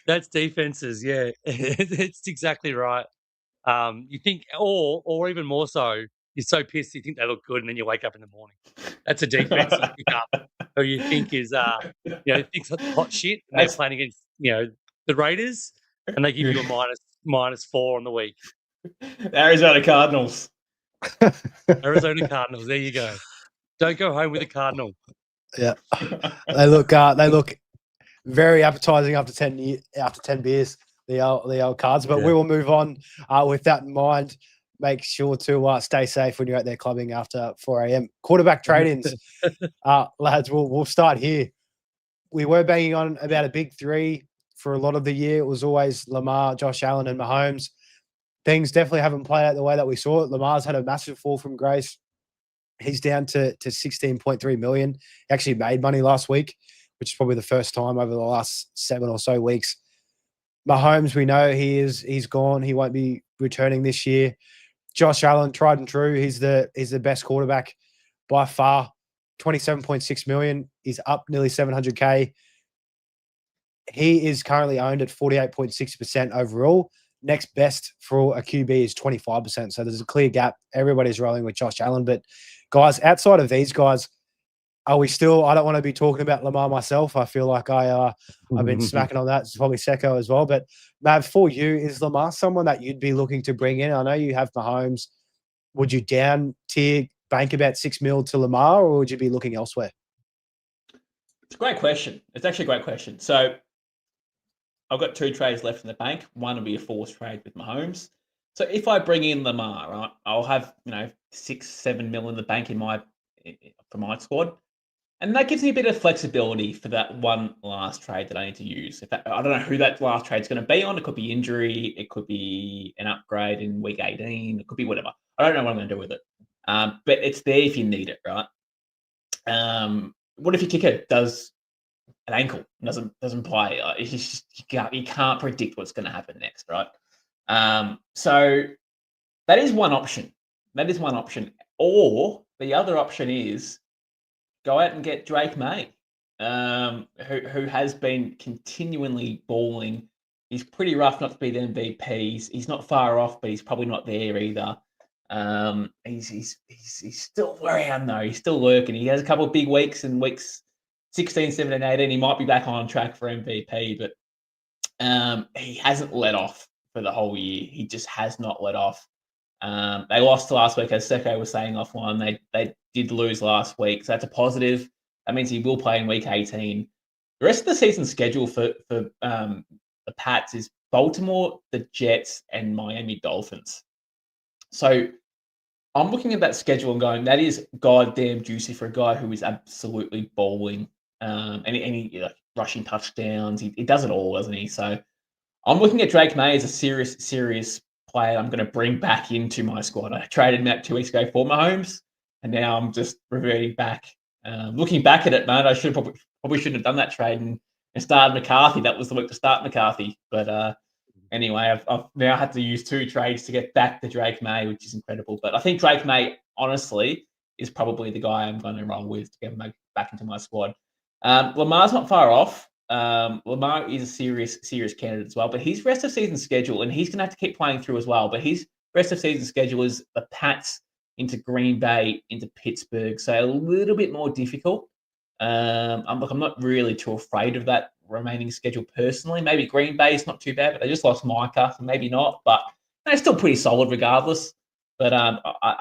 That's defenses, yeah. It's exactly right. You think, or even more so, you're so pissed you think they look good, and then you wake up in the morning. That's a defense you pick up, who you think is, thinks hot shit, and they're playing against, the Raiders, and they give you a -4 on the week. Arizona Cardinals. Arizona Cardinals. There you go. Don't go home with a Cardinal. Yeah, they look very appetizing after 10 beers. The old Cards, but we will move on with that in mind. Make sure to stay safe when you're out there clubbing after 4 a.m. Quarterback trade-ins, lads. We'll start here. We were banging on about a big three for a lot of the year. It was always Lamar, Josh Allen, and Mahomes. Things definitely haven't played out the way that we saw it. Lamar's had a massive fall from grace. He's down to 16.3 million. He actually made money last week, which is probably the first time over the last 7 or so weeks. Mahomes, we know he's gone. He won't be returning this year. Josh Allen, tried and true. He's the best quarterback by far. 27.6 million. He's up nearly 700K. He is currently owned at 48.6% overall. Next best for a QB is 25%. So there's a clear gap. Everybody's rolling with Josh Allen. But guys, outside of these guys, are we still? I don't want to be talking about Lamar myself. I feel like I've been smacking on that. It's probably Secko as well. But Mav, for you, is Lamar someone that you'd be looking to bring in? I know you have Mahomes. Would you down tier bank about 6 mil to Lamar, or would you be looking elsewhere? It's a great question. It's actually a great question. So I've got 2 trades left in the bank. One will be a forced trade with Mahomes. So if I bring in Lamar, right, I'll have 6-7 mil in the bank for my squad. And that gives me a bit of flexibility for that one last trade that I need to use. I don't know who that last trade is going to be on. It could be injury. It could be an upgrade in week 18. It could be whatever. I don't know what I'm going to do with it. But it's there if you need it, right? What if your kicker does an ankle and doesn't play? It's just you can't predict what's going to happen next, right? So that is one option. Or the other option is go out and get Drake May, who has been continually balling. He's pretty rough not to be the MVP. He's not far off, but he's probably not there either. He's still around though. He's still lurking. He has a couple of big weeks in weeks 16, 17, 18. He might be back on track for MVP, but he hasn't let off for the whole year. He just has not let off. They lost last week, as Secko was saying offline. They did lose last week, so that's a positive. That means he will play in week 18. The rest of the season schedule for the Pats is Baltimore, the Jets, and Miami Dolphins. So I'm looking at that schedule and going, that is goddamn juicy for a guy who is absolutely balling. And he rushing touchdowns. He does it all, doesn't he? So I'm looking at Drake May as a serious player I'm going to bring back into my squad. I traded him out 2 weeks ago for Mahomes, and now I'm just reverting back. Looking back at it, man, I probably shouldn't have done that trade and started McCarthy. That was the week to start McCarthy. But anyway, I've now had to use 2 trades to get back to Drake May, which is incredible. But I think Drake May, honestly, is probably the guy I'm going to roll with to get him back into my squad. Lamar's not far off. Lamar is a serious candidate as well, but his rest of season schedule, and he's going to have to keep playing through as well, but his rest of season schedule is the Pats into Green Bay, into Pittsburgh, so a little bit more difficult. I'm not really too afraid of that remaining schedule personally. Maybe Green Bay is not too bad, but they just lost Micah, so maybe not, but they're still pretty solid regardless. But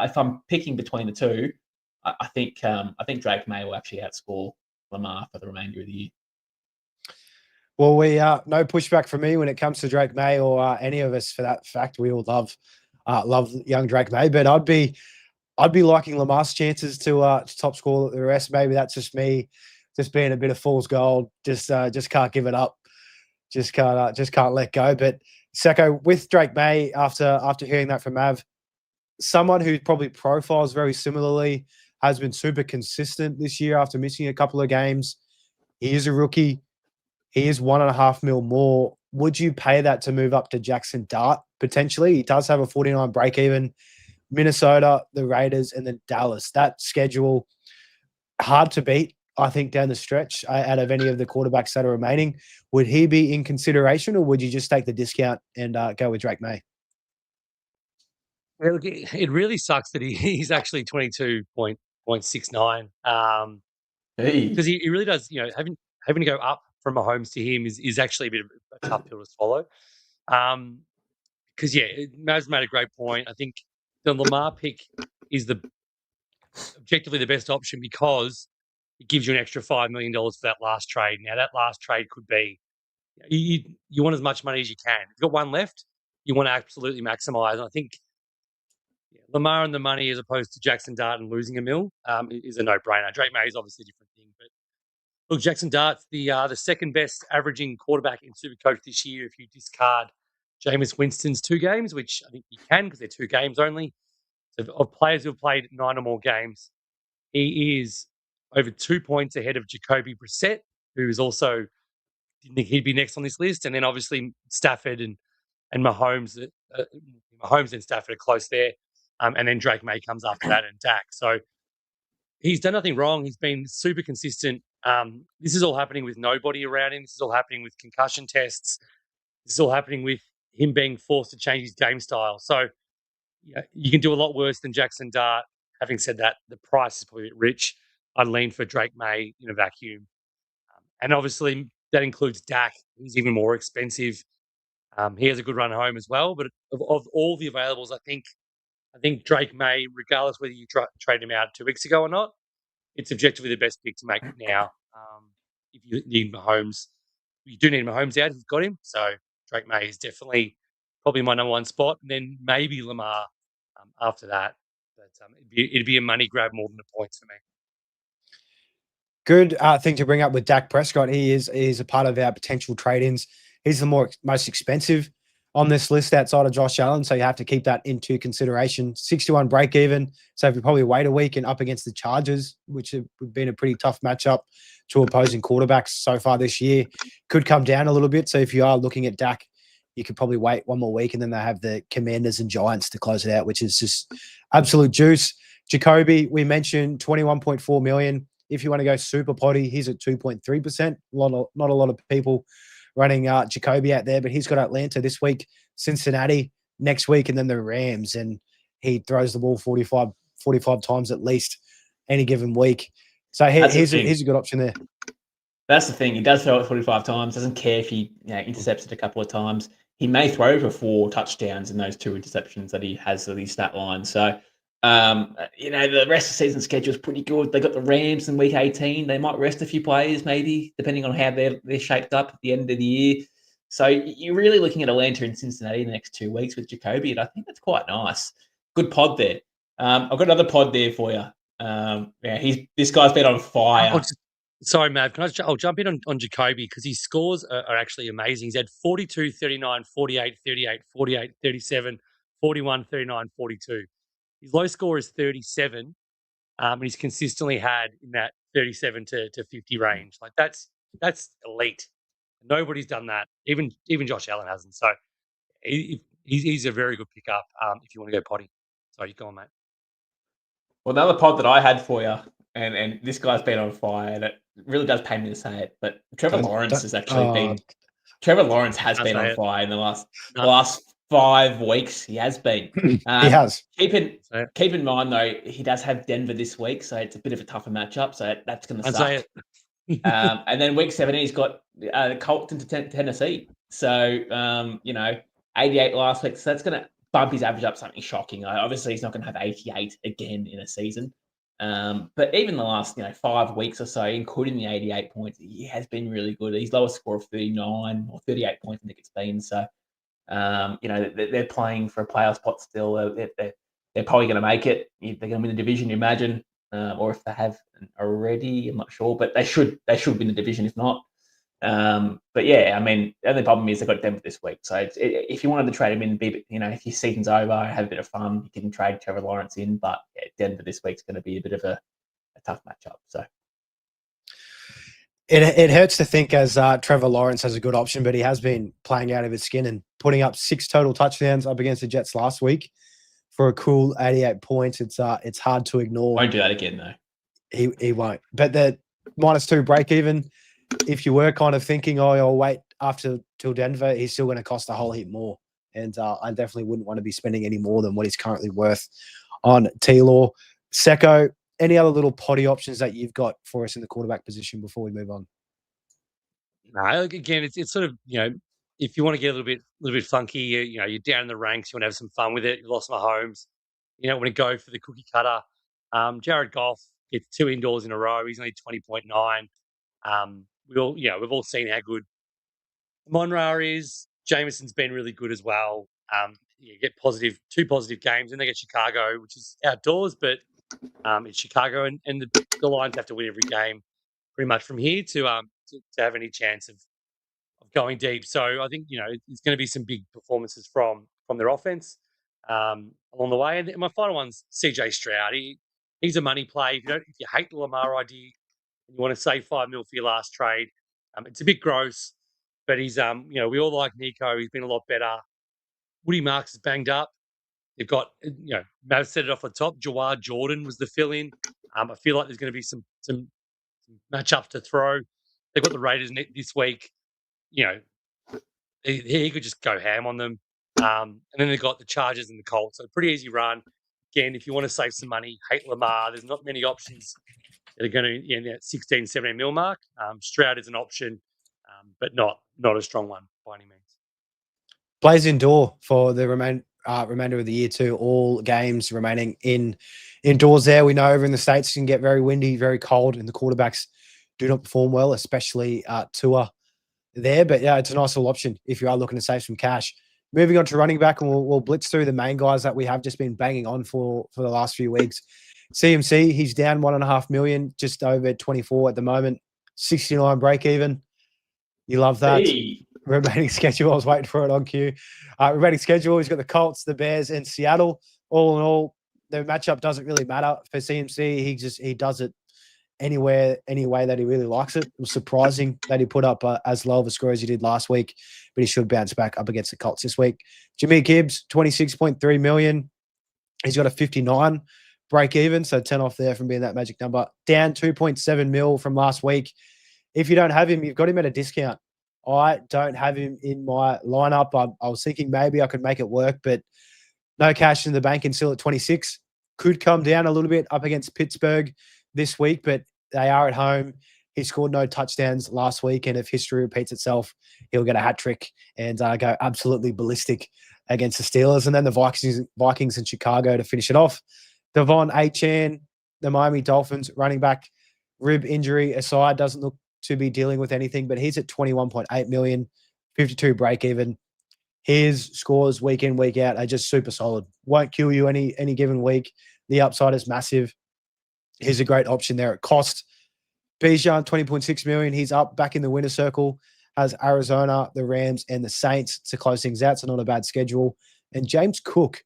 if I'm picking between the two, I think Drake May will actually outscore Lamar for the remainder of the year. Well, we no pushback from me when it comes to Drake May or any of us for that fact. We all love young Drake May, but I'd be liking Lamar's chances to top score the rest. Maybe that's just me, just being a bit of fool's gold. Just can't give it up. Just can't let go. But Secko, with Drake May, after hearing that from Mav, someone who probably profiles very similarly, has been super consistent this year after missing a couple of games. He is a rookie. He is $1.5 million more. Would you pay that to move up to Jackson Dart potentially? He does have a 49 break even. Minnesota, the Raiders, and then Dallas. That schedule, hard to beat, I think, down the stretch out of any of the quarterbacks that are remaining. Would he be in consideration, or would you just take the discount and go with Drake May? Yeah, look, it really sucks that he's actually 22.69. Because he really does, having to go up from Mahomes to him is actually a bit of a tough pill to swallow. Because Mav's made a great point. I think the Lamar pick is objectively the best option because it gives you an extra $5 million for that last trade. Now that last trade could be you want as much money as you can. If you've got one left, you want to absolutely maximize. And I think Lamar and the money as opposed to Jackson Dart and losing $1 million is a no-brainer. Drake May is obviously a different thing, but look, Jackson Dart's the second best averaging quarterback in SuperCoach this year if you discard Jameis Winston's 2 games, which I think you can because they're 2 games only. So of players who have played 9 or more games, he is over 2 points ahead of Jacoby Brissett, who is also didn't think he'd be next on this list, and then obviously Stafford and Mahomes. Mahomes and Stafford are close there, and then Drake May comes after that and Dak. So he's done nothing wrong. He's been super consistent. This is all happening with nobody around him. This is all happening with concussion tests. This is all happening with him being forced to change his game style. So you can do a lot worse than Jackson Dart. Having said that, the price is probably a bit rich. I'd lean for Drake May in a vacuum. And obviously that includes Dak. He's even more expensive. He has a good run home as well. But of all the availables, I think Drake May, regardless whether you trade him out 2 weeks ago or not, it's objectively the best pick to make now. If you need Mahomes, you do need Mahomes out if you've got him. So Drake May is definitely probably my number 1 spot, and then maybe Lamar after that. But it'd be a money grab more than the points for me. Good thing to bring up with Dak Prescott. He is a part of our potential trade-ins. He's the most expensive on this list outside of Josh Allen, so you have to keep that into consideration. 61 break even, so if you probably wait a week and up against the Chargers, which have been a pretty tough matchup to opposing quarterbacks so far this year, could come down a little bit. So if you are looking at Dak, you could probably wait 1 more week, and then they have the Commanders and Giants to close it out, which is just absolute juice. Jacoby, we mentioned 21.4 million. If you want to go super potty, he's at 2.3%. Not a lot of people running Jacoby out there, but he's got Atlanta this week, Cincinnati next week, and then the Rams, and he throws the ball 45 times at least any given week. So here's a good option there. That's the thing. He does throw it 45 times. Doesn't care if he intercepts it a couple of times. he may throw for 4 touchdowns in those 2 interceptions that he has on his stat line. So, the rest of the season schedule is pretty good. They got the Rams in week 18. They might rest a few players, maybe, depending on how they're shaped up at the end of the year. So you're really looking at Atlanta and Cincinnati in the next 2 weeks with Jacoby, and I think that's quite nice. Good pod there. I've got another pod there for you. This guy's been on fire. Sorry, Mav. I'll jump in on Jacoby because his scores are actually amazing. He's had 42, 39, 48, 38, 48, 37, 41, 39, 42. His low score is 37, and he's consistently had in that 37 to 50 range. Like that's elite. Nobody's done that. Even Josh Allen hasn't. So he's a very good pickup if you want to go potty. Sorry, you go on, mate. Well, another pod that I had for you, and this guy's been on fire, and it really does pain me to say it, but Trevor Lawrence has actually been. Trevor Lawrence has been on fire in the last 5 weeks. He has been. He has. Keep in mind though, he does have Denver this week, so it's a bit of a tougher matchup. So that's going to suck. And then week 17, he's got the Colts into Tennessee. So 88 last week. So that's going to bump his average up something shocking. Obviously, he's not going to have 88 again in a season. But even the last 5 weeks or so, including the 88 points, he has been really good. His lowest score of 39 or 38 points, I think it's been. So they're playing for a playoff spot still. They're probably going to make it. They're going to win the division, you imagine, or if they have already, I'm not sure. But they should win the division if not. But yeah, I mean, the only problem is they've got Denver this week. So if you wanted to trade him in, if your season's over, have a bit of fun, you can trade Trevor Lawrence in. But yeah, Denver this week's going to be a bit of a tough matchup. So it hurts to think as Trevor Lawrence has a good option, but he has been playing out of his skin and putting up 6 total touchdowns up against the Jets last week for a cool 88 points. It's hard to ignore. Won't do that again though. He won't. But the -2 break even. If you were kind of thinking, I'll wait till Denver, he's still going to cost a whole heap more. And I definitely wouldn't want to be spending any more than what he's currently worth on T-Law. Secko, any other little potty options that you've got for us in the quarterback position before we move on? No, again, it's sort of, if you want to get a little bit funky, you're down in the ranks, you want to have some fun with it. You lost Mahomes, you don't want to go for the cookie cutter. Jared Goff gets 2 indoors in a row. He's only 20.9. We've all seen how good Monra is. Jameson's been really good as well. You get 2 positive games, and they get Chicago, which is outdoors, but it's Chicago, and the Lions have to win every game pretty much from here to have any chance of going deep. So I think it's going to be some big performances from their offense along the way. And my final one's CJ Stroud. He's a money play. If you hate the Lamar idea, and you want to save $5 million for your last trade, it's a bit gross, but he's we all like Nico. He's been a lot better. Woody Marks is banged up. They've got Matt said it off the top. Jawad Jordan was the fill-in. I feel like there's going to be some matchups to throw. They've got the Raiders this week. He could just go ham on them. And then they've got the Chargers and the Colts. So pretty easy run. Again, if you want to save some money, hate Lamar. There's not many options that are going to in that 16, 17 mil mark. Stroud is an option, but not a strong one by any means. Plays indoor for the remainder of the year too. All games remaining indoors there. We know over in the States it can get very windy, very cold, and the quarterbacks do not perform well, especially Tua there. But yeah, it's a nice little option if you are looking to save some cash. Moving on to running back, and we'll blitz through the main guys that we have just been banging on for the last few weeks. CMC, he's down $1.5 million, just over 24 at the moment, 69 break even. You love that. Hey. Remaining schedule, I was waiting for it on cue. Remaining schedule, he's got the Colts, the Bears, and Seattle. All in all, the matchup doesn't really matter for CMC. He does it any way that he really likes it. It was surprising that he put up as low of a score as he did last week, but he should bounce back up against the Colts this week. Jameer Gibbs, $26.3 million. He's got a 59 break even, so 10 off there from being that magic number. Down 2.7 mil from last week. If you don't have him, you've got him at a discount. I don't have him in my lineup. I was thinking maybe I could make it work, but no cash in the bank and still at 26. Could come down a little bit up against Pittsburgh this week, but they are at home. He scored no touchdowns last week, and if history repeats itself, he'll get a hat trick and go absolutely ballistic against the Steelers. And then the Vikings in Chicago to finish it off. Devon Achane, the Miami Dolphins running back, rib injury aside, doesn't look to be dealing with anything, but he's at 21.8 million, 52 break even. His scores week in, week out are just super solid. Won't kill you any given week. The upside is massive. He's a great option there at cost. Bijan, 20.6 million. He's up back in the winner circle. Has Arizona, the Rams, and the Saints to close things out, so not a bad schedule. And James Cook,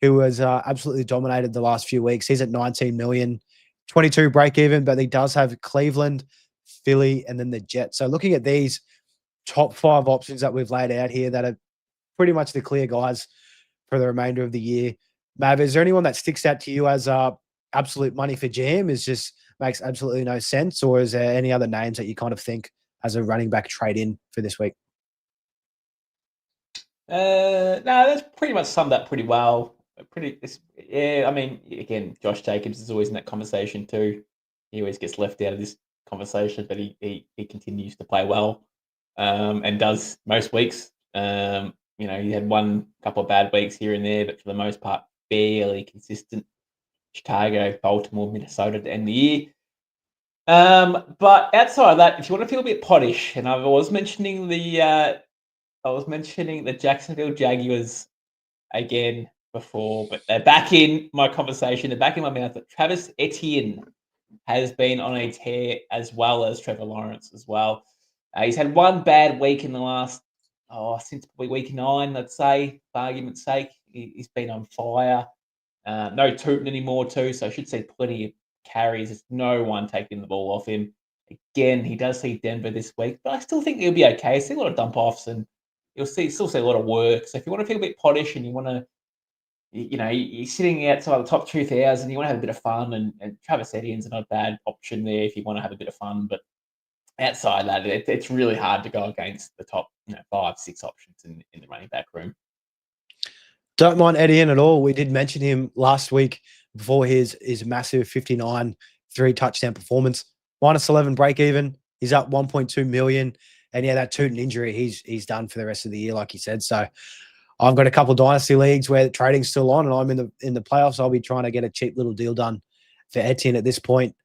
who has absolutely dominated the last few weeks, he's at 19 million, 22 break even, but he does have Cleveland, Philly, and then the Jets. So looking at these top 5 options that we've laid out here that are pretty much the clear guys for the remainder of the year. Mav, is there anyone that sticks out to you as absolute money for jam? Is just makes absolutely no sense, or is there any other names that you kind of think as a running back trade in for this week? No, that's pretty much summed up pretty well. Yeah, I mean, again, Josh Jacobs is always in that conversation too. He always gets left out of this conversation, but he continues to play well, and does most weeks. He had couple of bad weeks here and there, but for the most part, fairly consistent. Chicago, Baltimore, Minnesota to end the year. But outside of that, if you want to feel a bit pottish, and I was mentioning the Jacksonville Jaguars again before, but they're back in my conversation. They're back in my mouth. But Travis Etienne has been on a tear, as well as Trevor Lawrence as well. He's had one bad week in the last, since probably week 9, let's say, for argument's sake. He's been on fire. No Tootin anymore too, so I should see plenty of carries. There's no one taking the ball off him. Again, he does see Denver this week, but I still think he'll be okay. I see a lot of dump-offs, and still see a lot of work. So if you want to feel a bit pottish and you want to, you're sitting outside the top 2,000 and you want to have a bit of fun, and Travis Etienne's not a bad option there if you want to have a bit of fun. But outside that, it's really hard to go against the top 5, 6 options in the running back room. Don't mind Etienne at all. We did mention him last week before his massive 59 3-touchdown performance. Minus 11 break even. He's up 1.2 million. And yeah, that Tootin injury, he's done for the rest of the year, like you said. So I've got a couple of dynasty leagues where the trading's still on, and I'm in the playoffs. I'll be trying to get a cheap little deal done for Etienne at this point.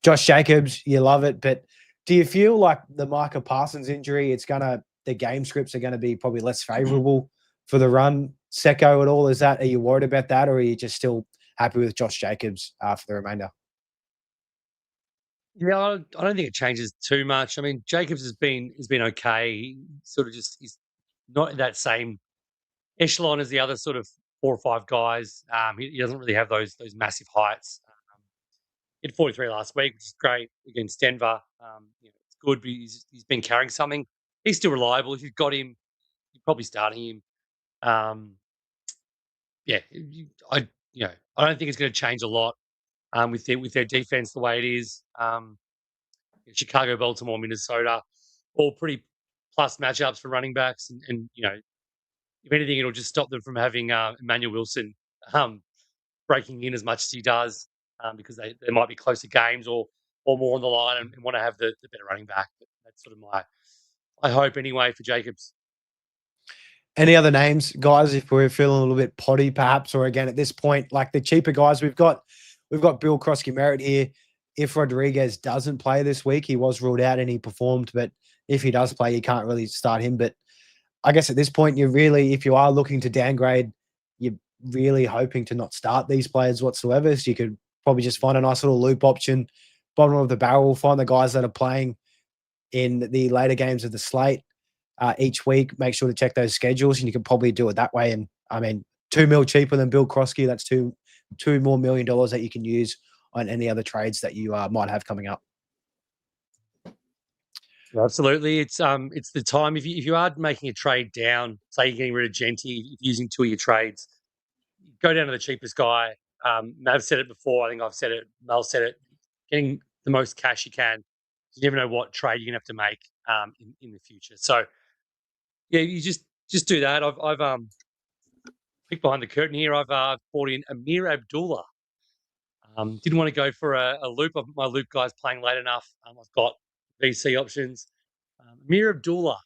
Josh Jacobs, you love it, but do you feel like the Micah Parsons injury, the game scripts are gonna be probably less favorable for the run? Secko at all? Are you worried about that, or are you just still happy with Josh Jacobs for the remainder? Yeah, I don't think it changes too much. I mean, Jacobs has been okay. He sort of he's not in that same echelon as the other sort of 4 or 5 guys. He doesn't really have those massive heights. He had 43 last week, which is great against Denver. It's good, but he's been carrying something. He's still reliable. If you've got him, you're probably starting him. I don't think it's going to change a lot with their defense the way it is. Chicago, Baltimore, Minnesota, all pretty plus matchups for running backs, and if anything, it'll just stop them from having Emmanuel Wilson breaking in as much as he does, because they might be closer games or more on the line and want to have the better running back. But that's sort of my hope anyway for Jacobs. Any other names, guys, if we're feeling a little bit potty, perhaps, or again at this point, like the cheaper guys, we've got Bill Krosky-Merritt here. If Rodriguez doesn't play this week, he was ruled out and he performed, but if he does play, you can't really start him. But I guess at this point, if you are looking to downgrade, you're really hoping to not start these players whatsoever. So you could probably just find a nice little loop option, bottom of the barrel, find the guys that are playing in the later games of the slate each week. Make sure to check those schedules, and you can probably do it that way. And I mean, $2 million cheaper than Bill Krosky. That's $2 more million that you can use on any other trades that you might have coming up. Absolutely, it's the time if you are making a trade down, say you're getting rid of Genty, if you're using 2 of your trades, go down to the cheapest guy. Mav said it before. I think I've said it. Mel said it. Getting the most cash you can. You never know what trade you're gonna have to make in the future. So yeah, you just do that. I've peeked behind the curtain here. I've brought in Amir Abdullah. Didn't want to go for a loop. My loop guy's playing late enough. I've got VC options. Mir Abdullah,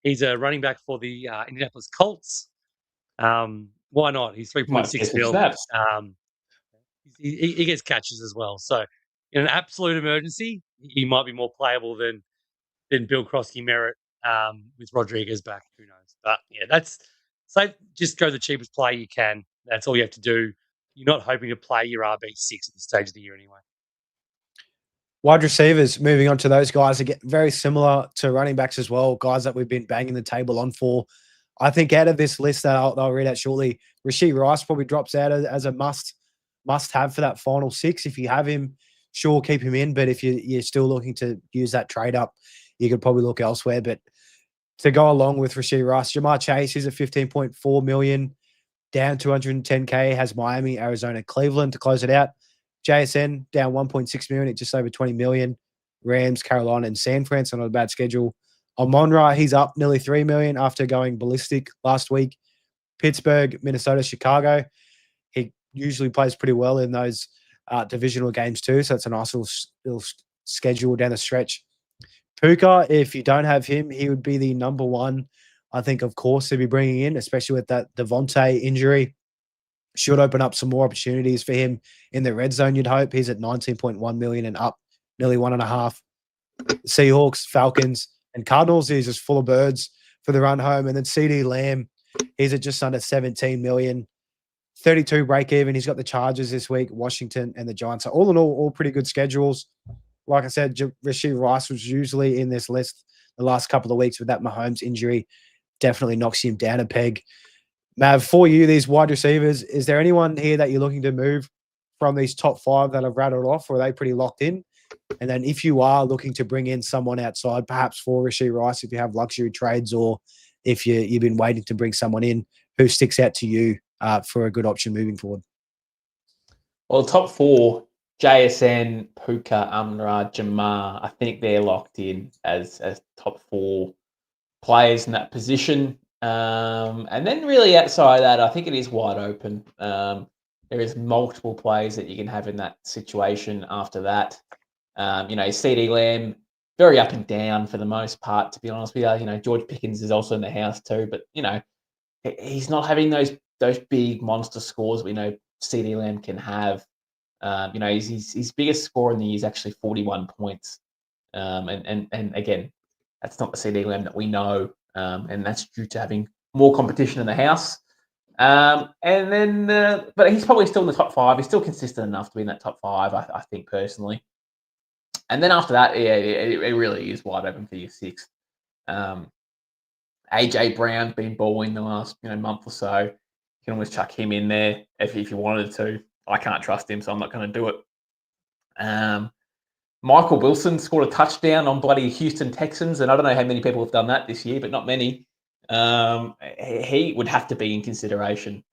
he's a running back for the Indianapolis Colts. Why not? He's Might 3.6 get some mil. snaps. He gets catches as well. So in an absolute emergency, he might be more playable than Bill Krosky Merritt with Rodriguez back. Who knows? But yeah, just go the cheapest player you can. That's all you have to do. You're not hoping to play your RB6 at this stage of the year anyway. Wide receivers, moving on to those guys, again, very similar to running backs as well, guys that we've been banging the table on for. I think out of this list that I'll read out shortly, Rashid Rice probably drops out as a must-have for that final six. If you have him, sure, keep him in. But if you're still looking to use that trade up, you could probably look elsewhere. But to go along with Rashid Rice, Jamar Chase is at 15.4 million, down 210K, has Miami, Arizona, Cleveland to close it out. JSN down 1.6 million at just over 20 million. Rams, Carolina, and San Fran on a bad schedule. Monra, he's up nearly 3 million after going ballistic last week. Pittsburgh, Minnesota, Chicago. He usually plays pretty well in those divisional games too, so it's a nice little schedule down the stretch. Puka, if you don't have him, he would be the number one, I think, of course, to be bringing in, especially with that Devontae injury. Should open up some more opportunities for him in the red zone, you'd hope. He's at 19.1 million and up nearly 1.5. Seahawks, Falcons, and Cardinals, he's just full of birds for the run home. And then CD Lamb, he's at just under 17 million. 32 break even. He's got the Chargers this week, Washington, and the Giants. So all in all pretty good schedules. Like I said, Rashid Rice was usually in this list the last couple of weeks with that Mahomes injury. Definitely knocks him down a peg. Mav, for you, these wide receivers, is there anyone here that you're looking to move from these top five that I've rattled off, or are they pretty locked in? And then if you are looking to bring in someone outside, perhaps for Rashid Rice, if you have luxury trades, or if you've been waiting to bring someone in, who sticks out to you for a good option moving forward? Well, top four, JSN, Puka, Amra, Jamar, I think they're locked in as top four players in that position. And then really outside of that, I think it is wide open. There is multiple players that you can have in that situation after that. CD Lamb, very up and down for the most part, to be honest with you. George Pickens is also in the house too, but, he's not having those big monster scores we know CD Lamb can have. His biggest score in the year is actually 41 points. And again, that's not the CD Lamb that we know, and that's due to having more competition in the house. But he's probably still in the top five. He's still consistent enough to be in that top five, I think, personally. And then after that, it really is wide open for your sixth. AJ Brown's been balling the last month or so. You can always chuck him in there if you wanted to. I can't trust him, so I'm not going to do it. Michael Wilson scored a touchdown on bloody Houston Texans, and I don't know how many people have done that this year, but not many. He would have to be in consideration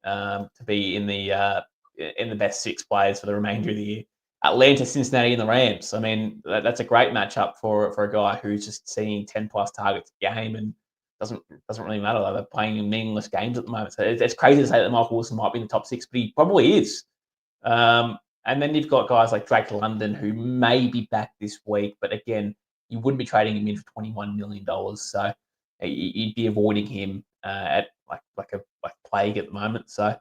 to be in the best six players for the remainder of the year. Atlanta, Cincinnati, and the Rams. I mean, that's a great matchup for a guy who's just seeing 10 plus targets a game and doesn't really matter. They're playing in meaningless games at the moment. So it's crazy to say that Michael Wilson might be in the top six, but he probably is. And then you've got guys like Drake London, who may be back this week, but again, you wouldn't be trading him in for $21 million. So you'd be avoiding him at like plague at the moment. So,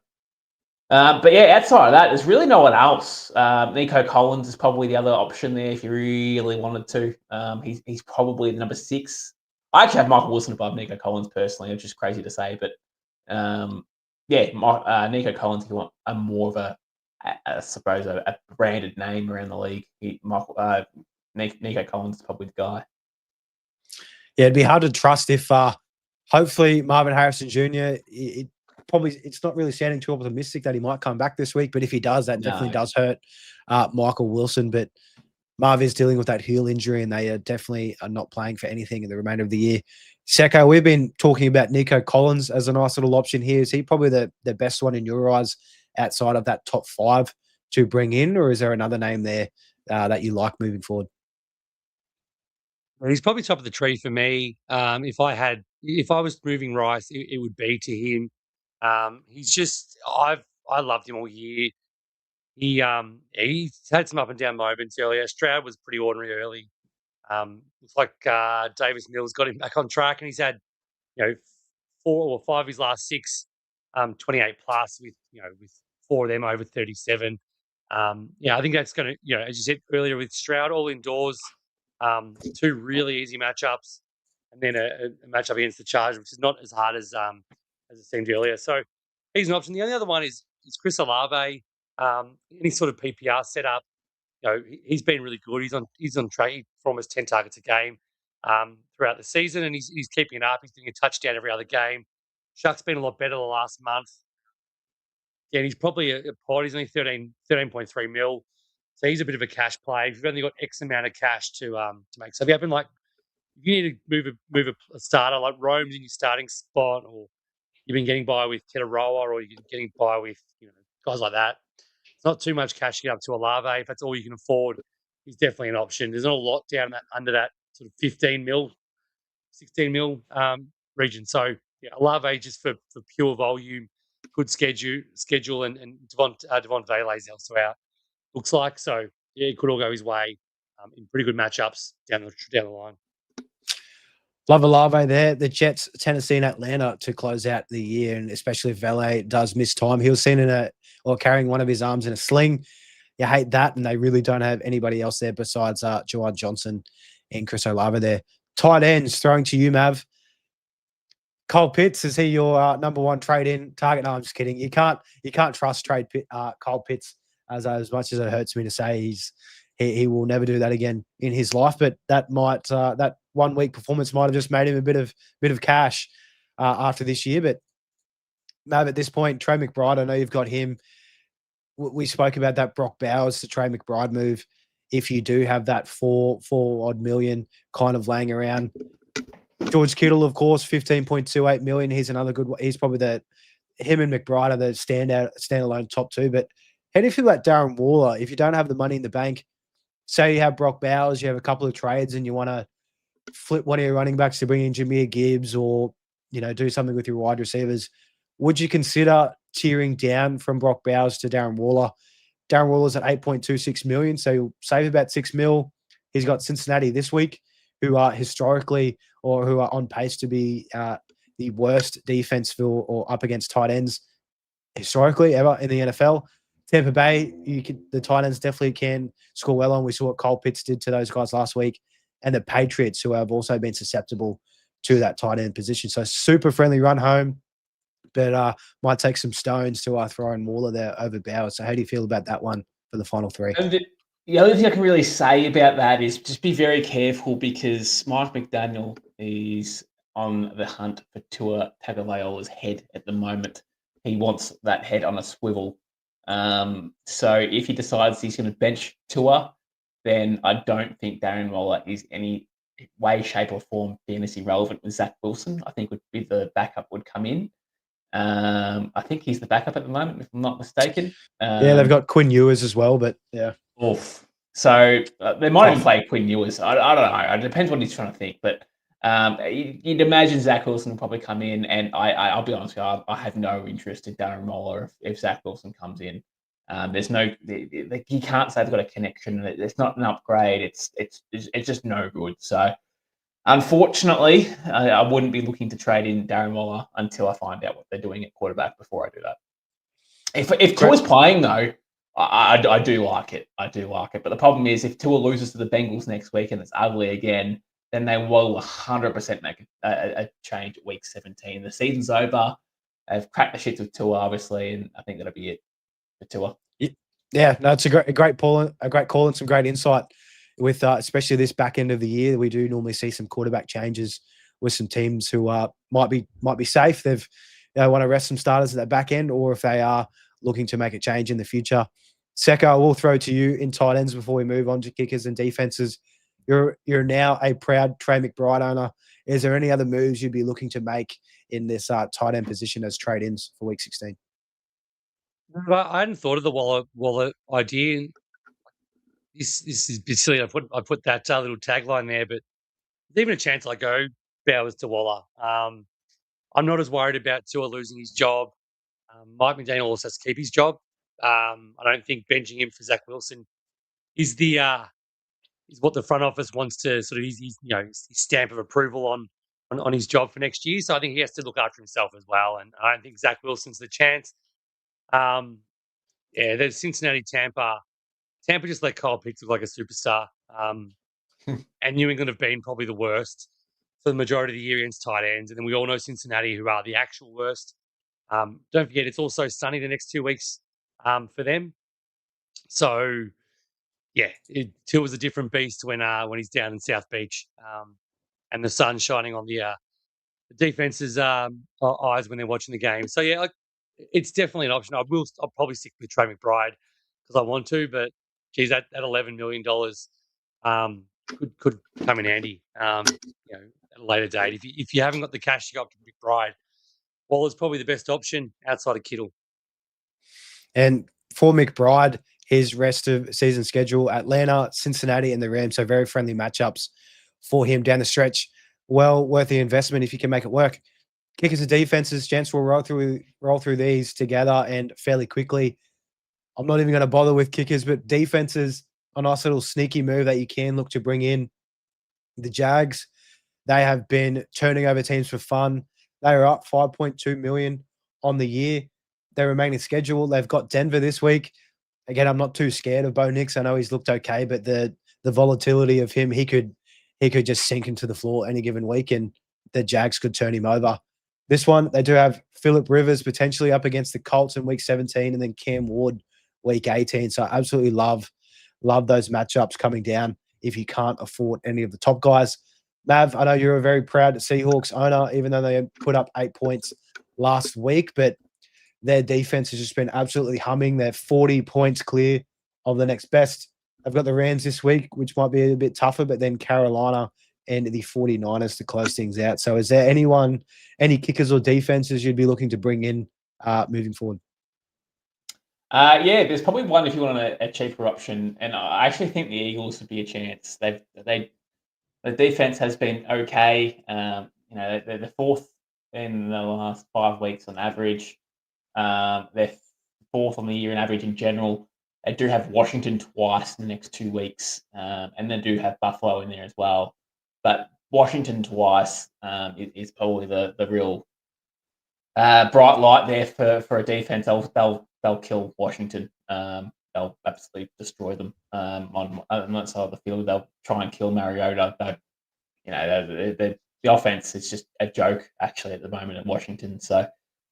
but yeah, outside of that, there's really no one else. Nico Collins is probably the other option there if you really wanted to. He's probably the number six. I actually have Michael Wilson above Nico Collins personally, which is crazy to say, but Nico Collins, if you want a more of I suppose a branded name around the league, Nico Collins is probably the guy. Yeah, it'd be hard to trust if hopefully Marvin Harrison Jr. It's not really sounding too optimistic that he might come back this week, but if he does, that definitely does hurt Michael Wilson. But Marv is dealing with that heel injury, and they definitely are not playing for anything in the remainder of the year. Secko, we've been talking about Nico Collins as a nice little option here. Is he probably the best one in your eyes outside of that top five to bring in, or is there another name there that you like moving forward? Well, he's probably top of the tree for me. If I was moving Rice, it would be to him. I loved him all year. He's had some up and down moments earlier. Stroud was pretty ordinary early. Looks like Davis Mills got him back on track, and he's had 4 or 5 of his last 6, 28 plus with 4 of them over 37. I think that's going to, as you said earlier with Stroud, all indoors, 2 really easy matchups, and then a matchup against the Chargers, which is not as hard as it seemed earlier. So he's an option. The only other one is Chris Olave. Any sort of PPR setup, he's been really good. He's on track for almost 10 targets a game throughout the season, and he's keeping it up. He's doing a touchdown every other game. Shuck's been a lot better the last month. Yeah, he's probably a pod. He's only 13.3 mil. So he's a bit of a cash play. If you've only got X amount of cash to make. So if you need to move a starter like Rome's in your starting spot, or you've been getting by with Tetaroa, or you're getting by with guys like that. It's not too much cash to get up to Olave. If that's all you can afford, he's definitely an option. There's not a lot down under that sort of 15 mil, 16 mil region. So Olave just for pure volume, good schedule, and Devon Vele's also out. Looks like so. Yeah, it could all go his way in pretty good matchups down the line. Love Olave there. The Jets, Tennessee, and Atlanta to close out the year, and especially if Vele does miss time. He was seen carrying one of his arms in a sling. You hate that, and they really don't have anybody else there besides Juwan Johnson and Chris Olave there. Tight ends, throwing to you, Mav. Cole Pitts, is he your number one trade-in target? No, I'm just kidding. You can't trust Cole Pitts as much as it hurts me to say. He will never do that again in his life. But that might that 1 week performance might have just made him a bit of cash after this year. But Mav, at this point, Trey McBride, I know you've got him. We spoke about that Brock Bowers to Trey McBride move. If you do have that four odd million kind of laying around. George Kittle, of course, 15.28 million. He's another good one. He's probably him and McBride are the standalone top 2. But how do you feel about Darren Waller? If you don't have the money in the bank, say you have Brock Bowers, you have a couple of trades and you want to flip one of your running backs to bring in Jahmyr Gibbs or, do something with your wide receivers, would you consider tiering down from Brock Bowers to Darren Waller? Darren Waller's at 8.26 million, so you'll save about 6 mil. He's got Cincinnati this week, who are historically or who are on pace to be the worst defense for or up against tight ends historically ever in the NFL. Tampa Bay, the tight ends definitely can score well on. We saw what Cole Pitts did to those guys last week. And the Patriots, who have also been susceptible to that tight end position. So super friendly run home, but might take some stones to throw in Waller there over Bowers. So how do you feel about that one for the final 3? The only thing I can really say about that is just be very careful because Mike McDaniel is on the hunt for Tua Tagovailoa's head at the moment. He wants that head on a swivel. So if he decides he's going to bench Tua, then I don't think Darren Waller is any way, shape, or form fantasy relevant with Zach Wilson. I think would be the backup would come in. I think he's the backup at the moment, if I'm not mistaken. Yeah, they've got Quinn Ewers as well, but yeah. Oof. So they might even play Quinn Ewers. I don't know. It depends what he's trying to think. But you'd imagine Zach Wilson will probably come in. And I'll be honest with you, I have no interest in Darren Waller if Zach Wilson comes in. There's no, he can't say they've got a connection. It's not an upgrade. It's just no good. So unfortunately, I wouldn't be looking to trade in Darren Waller until I find out what they're doing at quarterback before I do that. If Tua's playing though, I do like it. I do like it. But the problem is if Tua loses to the Bengals next week and it's ugly again, then they will 100% make a change at week 17. The season's over. They've cracked the shits with Tua, obviously, and I think that'll be it for Tua. Yeah, no, it's a great call and some great insight with especially this back end of the year. We do normally see some quarterback changes with some teams who might be safe. They want to rest some starters at that back end, or if they are looking to make a change in the future. Secko, I will throw to you in tight ends before we move on to kickers and defenses. You're now a proud Trey McBride owner. Is there any other moves you'd be looking to make in this tight end position as trade-ins for week 16? I hadn't thought of the Waller idea. This is a bit silly. I put that little tagline there, but there's even a chance I go Bowers to Waller. I'm not as worried about Tua losing his job. Mike McDaniel also has to keep his job. I don't think benching him for Zach Wilson is the what the front office wants to sort of his stamp of approval on his job for next year. So I think he has to look after himself as well. And I don't think Zach Wilson's the chance. There's Cincinnati, Tampa. Tampa just let Kyle Pitts look like a superstar. And New England have been probably the worst for the majority of the year against tight ends. And then we all know Cincinnati, who are the actual worst. Don't forget, it's also sunny the next 2 weeks for them. So, yeah, Tua's a different beast when he's down in South Beach and the sun's shining on the defense's eyes when they're watching the game. So, yeah, it's definitely an option. I'll probably stick with Trey McBride because I want to, but geez, that $11 million could come in handy. At a later date. If you haven't got the cash, you got McBride. Waller's probably the best option outside of Kittle. And for McBride, his rest of season schedule: Atlanta, Cincinnati, and the Rams. So very friendly matchups for him down the stretch. Well worth the investment if you can make it work. Kickers and defenses, gents, will roll through these together and fairly quickly. I'm not even going to bother with kickers, but defenses, a nice little sneaky move that you can look to bring in. The Jags, they have been turning over teams for fun. They are up $5.2 million on the year. Their remaining schedule, they've got Denver this week. Again, I'm not too scared of Bo Nix. I know he's looked okay, but the volatility of him, he could just sink into the floor any given week, and the Jags could turn him over. This one, they do have Phillip Rivers potentially up against the Colts in week 17, and then Cam Ward week 18. So I absolutely love those matchups coming down if you can't afford any of the top guys. Mav, I know you're a very proud Seahawks owner, even though they put up 8 points last week, but their defense has just been absolutely humming. They're 40 points clear of the next best. I've got the Rams this week, which might be a bit tougher, but then Carolina and the 49ers to close things out. So is there any kickers or defenses you'd be looking to bring in moving forward? There's probably one if you want a cheaper option, and I actually think the Eagles would be a chance. The defense has been okay. They're the fourth in the last 5 weeks on average. They're fourth on the year in average in general. They do have Washington twice in the next 2 weeks, and they do have Buffalo in there as well. But Washington twice is probably the real bright light there for a defense. They'll kill Washington. They'll absolutely destroy them on that side of the field. They'll try and kill Mariota. The offense is just a joke actually at the moment at Washington. So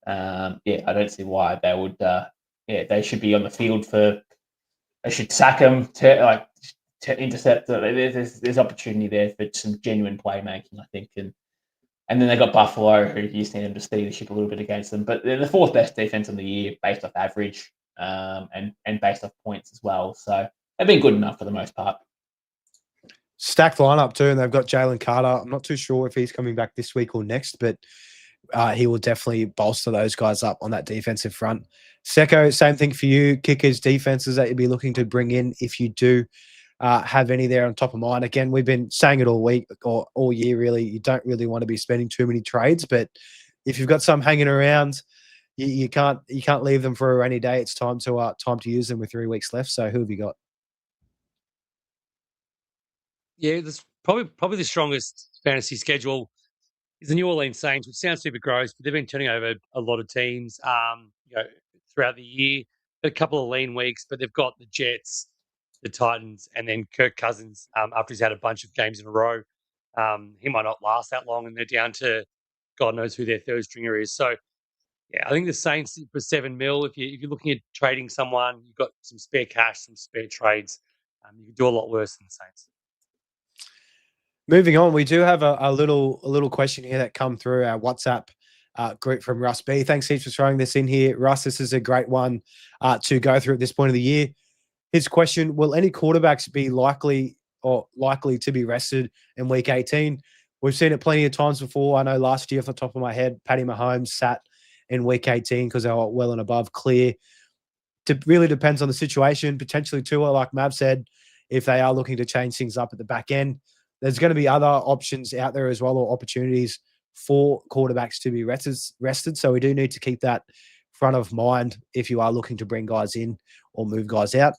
I don't see why they would. They should be on the field they should sack them to intercept. There's opportunity there for some genuine playmaking, I think, and then they got Buffalo, who you just need them to steady the ship a little bit against them. But they're the fourth best defense in the year based off average and based off points as well. So they've been good enough for the most part. Stacked lineup too, and they've got Jalen Carter. I'm not too sure if he's coming back this week or next, but he will definitely bolster those guys up on that defensive front. Secko, same thing for you. Kickers, defenses that you'd be looking to bring in if you do have any there on top of mind. Again, we've been saying it all week or all year, really. You don't really want to be spending too many trades, but if you've got some hanging around, you can't leave them for a rainy day. It's time to use them with 3 weeks left. So who have you got? Yeah, this probably the strongest fantasy schedule is the New Orleans Saints, which sounds super gross, but they've been turning over a lot of teams throughout the year. A couple of lean weeks, but they've got the Jets, the Titans, and then Kirk Cousins after he's had a bunch of games in a row. He might not last that long, and they're down to God knows who their third stringer is. So, yeah, I think the Saints for $7 million. If you're looking at trading someone, you've got some spare cash, some spare trades. You can do a lot worse than the Saints. Moving on, we do have a little question here that come through our WhatsApp group from Russ B. Thanks heaps for throwing this in here. Russ, this is a great one to go through at this point of the year. His question: will any quarterbacks be likely to be rested in week 18? We've seen it plenty of times before. I know last year, off the top of my head, Patty Mahomes sat in week 18 because they were well and above clear. It really depends on the situation. Potentially Tua, like Mav said, if they are looking to change things up at the back end. There's going to be other options out there as well, or opportunities for quarterbacks to be rested. So we do need to keep that front of mind if you are looking to bring guys in or move guys out.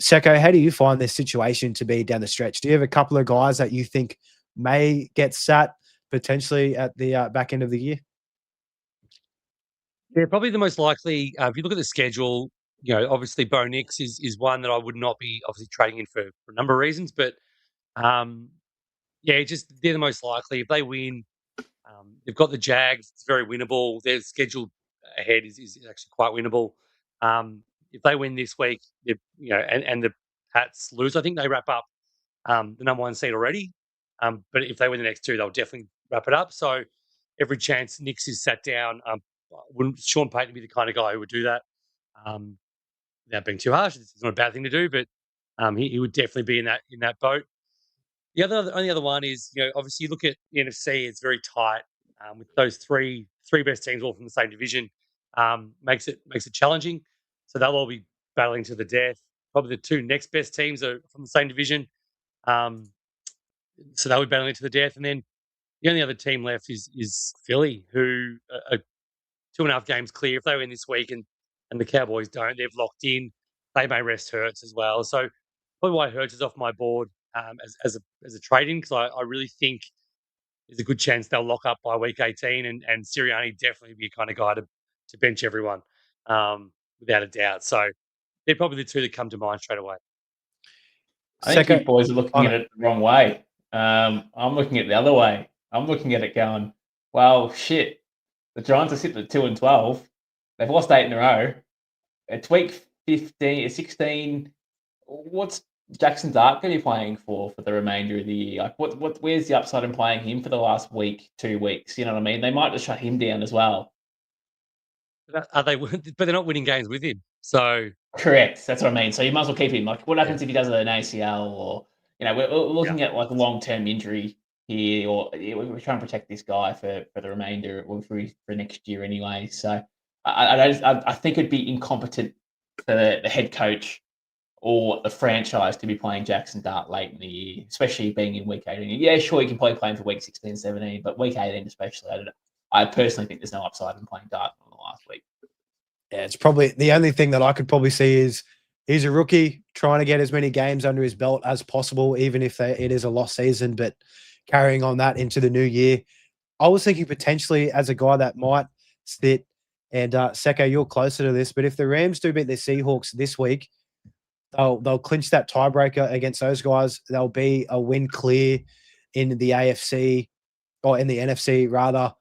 Secko, how do you find this situation to be down the stretch? Do you have a couple of guys that you think may get sat potentially at the back end of the year? Yeah, probably the most likely. If you look at the schedule, obviously Bo Nix is one that I would not be obviously trading in for a number of reasons, but um, yeah, just they're the most likely. If they win, they've got the Jags. It's very winnable. Their schedule ahead is actually quite winnable. If they win this week, and the Pats lose, I think they wrap up the number one seed already. But if they win the next two, they'll definitely wrap it up. So every chance Nix is sat down. Wouldn't Sean Payton be the kind of guy who would do that? Um, without being too harsh, it's not a bad thing to do, but he would definitely be in that boat. The only other one is, obviously you look at the NFC, it's very tight with those three best teams all from the same division. Makes it challenging. So they'll all be battling to the death. Probably the two next best teams are from the same division. Um, so they'll be battling to the death. And then the only other team left is Philly, who are 2.5 games clear. If they win this week and the Cowboys don't, they've locked in. They may rest Hurts as well. So probably why Hurts is off my board as a trade-in, because I really think there's a good chance they'll lock up by week 18, and Sirianni definitely be a kind of guy to bench everyone without a doubt. So they're probably the two that come to mind straight away. I think you boys are looking at it the wrong way. I'm looking at it the other way. I'm looking at it going, well, shit. The Giants are sitting at 2-12. They've lost 8 in a row. It's week 16. What's Jackson Dart going to be playing for the remainder of the year? Like, where's the upside in playing him for the last week, 2 weeks? You know what I mean? They might just shut him down as well. Are they? But they're not winning games with him. So correct. That's what I mean. So you might as well keep him. Like, what happens if he does an ACL, or we're looking at like a long-term injury here, or we're trying to protect this guy for the remainder, or for next year anyway. So I think it'd be incompetent for the head coach or the franchise to be playing Jackson Dart late in the year, especially being in week 18. Yeah, sure, you can play playing for week 16, 17, but week 18 especially, I personally think there's no upside in playing Dart on the last week. Yeah, it's probably the only thing that I could probably see is he's a rookie trying to get as many games under his belt as possible, even if it is a lost season, but carrying on that into the new year. I was thinking potentially as a guy that might sit, and Secko, you're closer to this, but if the Rams do beat the Seahawks this week, they'll clinch that tiebreaker against those guys. They'll be a win clear in the AFC, or in the NFC rather.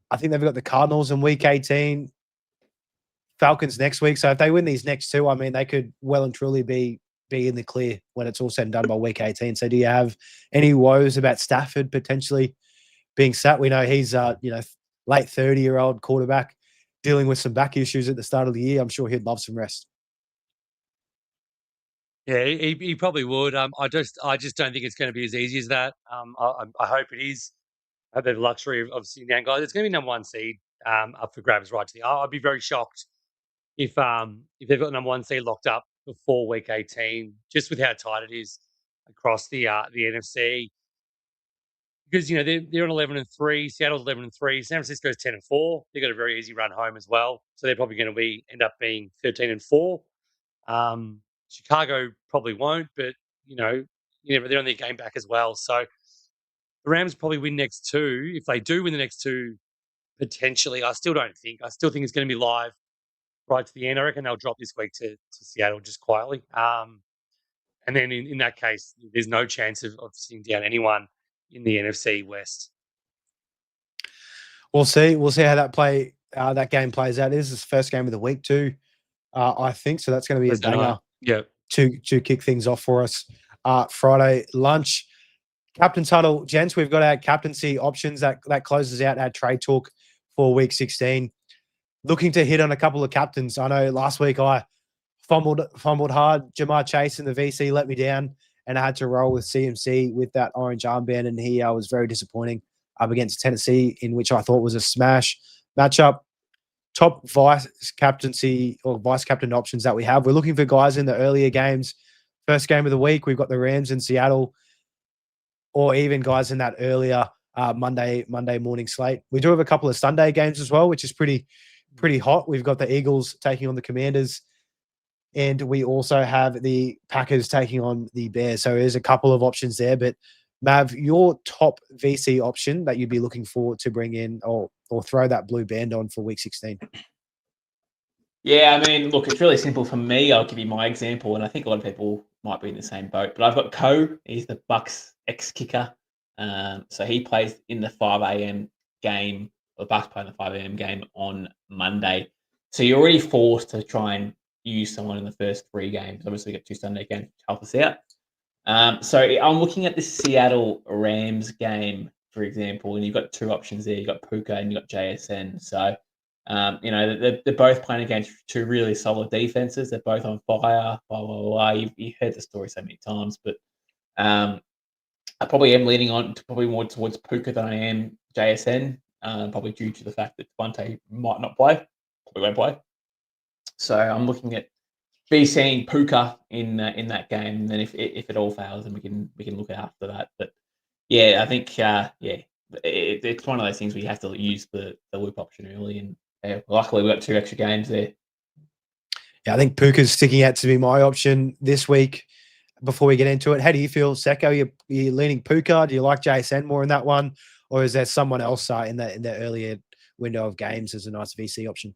I think they've got the Cardinals in week 18, Falcons next week. So if they win these next two, I mean, they could well and truly be in the clear when it's all said and done by week 18. So do you have any woes about Stafford potentially being sat? We know he's late 30-year-old quarterback dealing with some back issues at the start of the year. I'm sure he'd love some rest. Yeah, he probably would. I just don't think it's going to be as easy as that. I hope it is. I hope they have the luxury of seeing that guy. It's going to be number one seed up for grabs right to the. I'd be very shocked if they've got the number one seed locked up before week 18, just with how tight it is across the NFC. Because they're on 11-3, Seattle's 11-3, San Francisco's 10-4. They've got a very easy run home as well, so they're probably going to end up being 13-4. Chicago probably won't, but they're on their game back as well. So the Rams probably win next two. If they do win the next two, potentially, I still think it's going to be live right to the end. I reckon they'll drop this week to Seattle just quietly. And then in that case, there's no chance of sitting down anyone in the NFC West. We'll see how that game plays out. This is the first game of the week too, I think. So that's going to be a banger. Yeah. To kick things off for us. Friday lunch. Captains Huddle, gents, we've got our captaincy options that closes out our trade talk for week 16. Looking to hit on a couple of captains. I know last week I fumbled hard. Jamar Chase in the VC let me down, and I had to roll with CMC with that orange armband, and he was very disappointing up against Tennessee, in which I thought was a smash matchup. Top vice captain options that we have. We're looking for guys in the earlier games. First game of the week, we've got the Rams in Seattle, or even guys in that earlier Monday morning slate. We do have a couple of Sunday games as well, which is pretty hot. We've got the Eagles taking on the Commanders And we also have the Packers taking on the Bears. So there's a couple of options there. But Mav, your top VC option that you'd be looking forward to bring in or throw that blue band on for week 16? Yeah, I mean, look, it's really simple for me. I'll give you my example, and I think a lot of people might be in the same boat. But I've got Coe. He's the Bucks ex-kicker. So he plays in the 5 a.m. game, or the Bucks play in the 5 a.m. game on Monday. So you're already forced to try and use someone in the first 3 games. Obviously, we got 2 Sunday games to help us out. So I'm looking at the Seattle Rams game, for example, and you've got 2 options there. You've got Puka and you've got JSN. So, they're both playing against 2 really solid defenses. They're both on fire. Blah, blah, blah. You've heard the story so many times, but I probably am leaning on to probably more towards Puka than I am JSN, probably due to the fact that Devontae might not play, probably won't play. So I'm looking at seeing Puka in that game, and then if it all fails, then we can look after that. But yeah, I think it's one of those things where you have to use the loop option early, and luckily we got 2 extra games there. Yeah, I think Puka's sticking out to be my option this week. Before we get into it, how do you feel, Secko? You leaning Puka? Do you like JSN more in that one, or is there someone else in the earlier window of games as a nice VC option?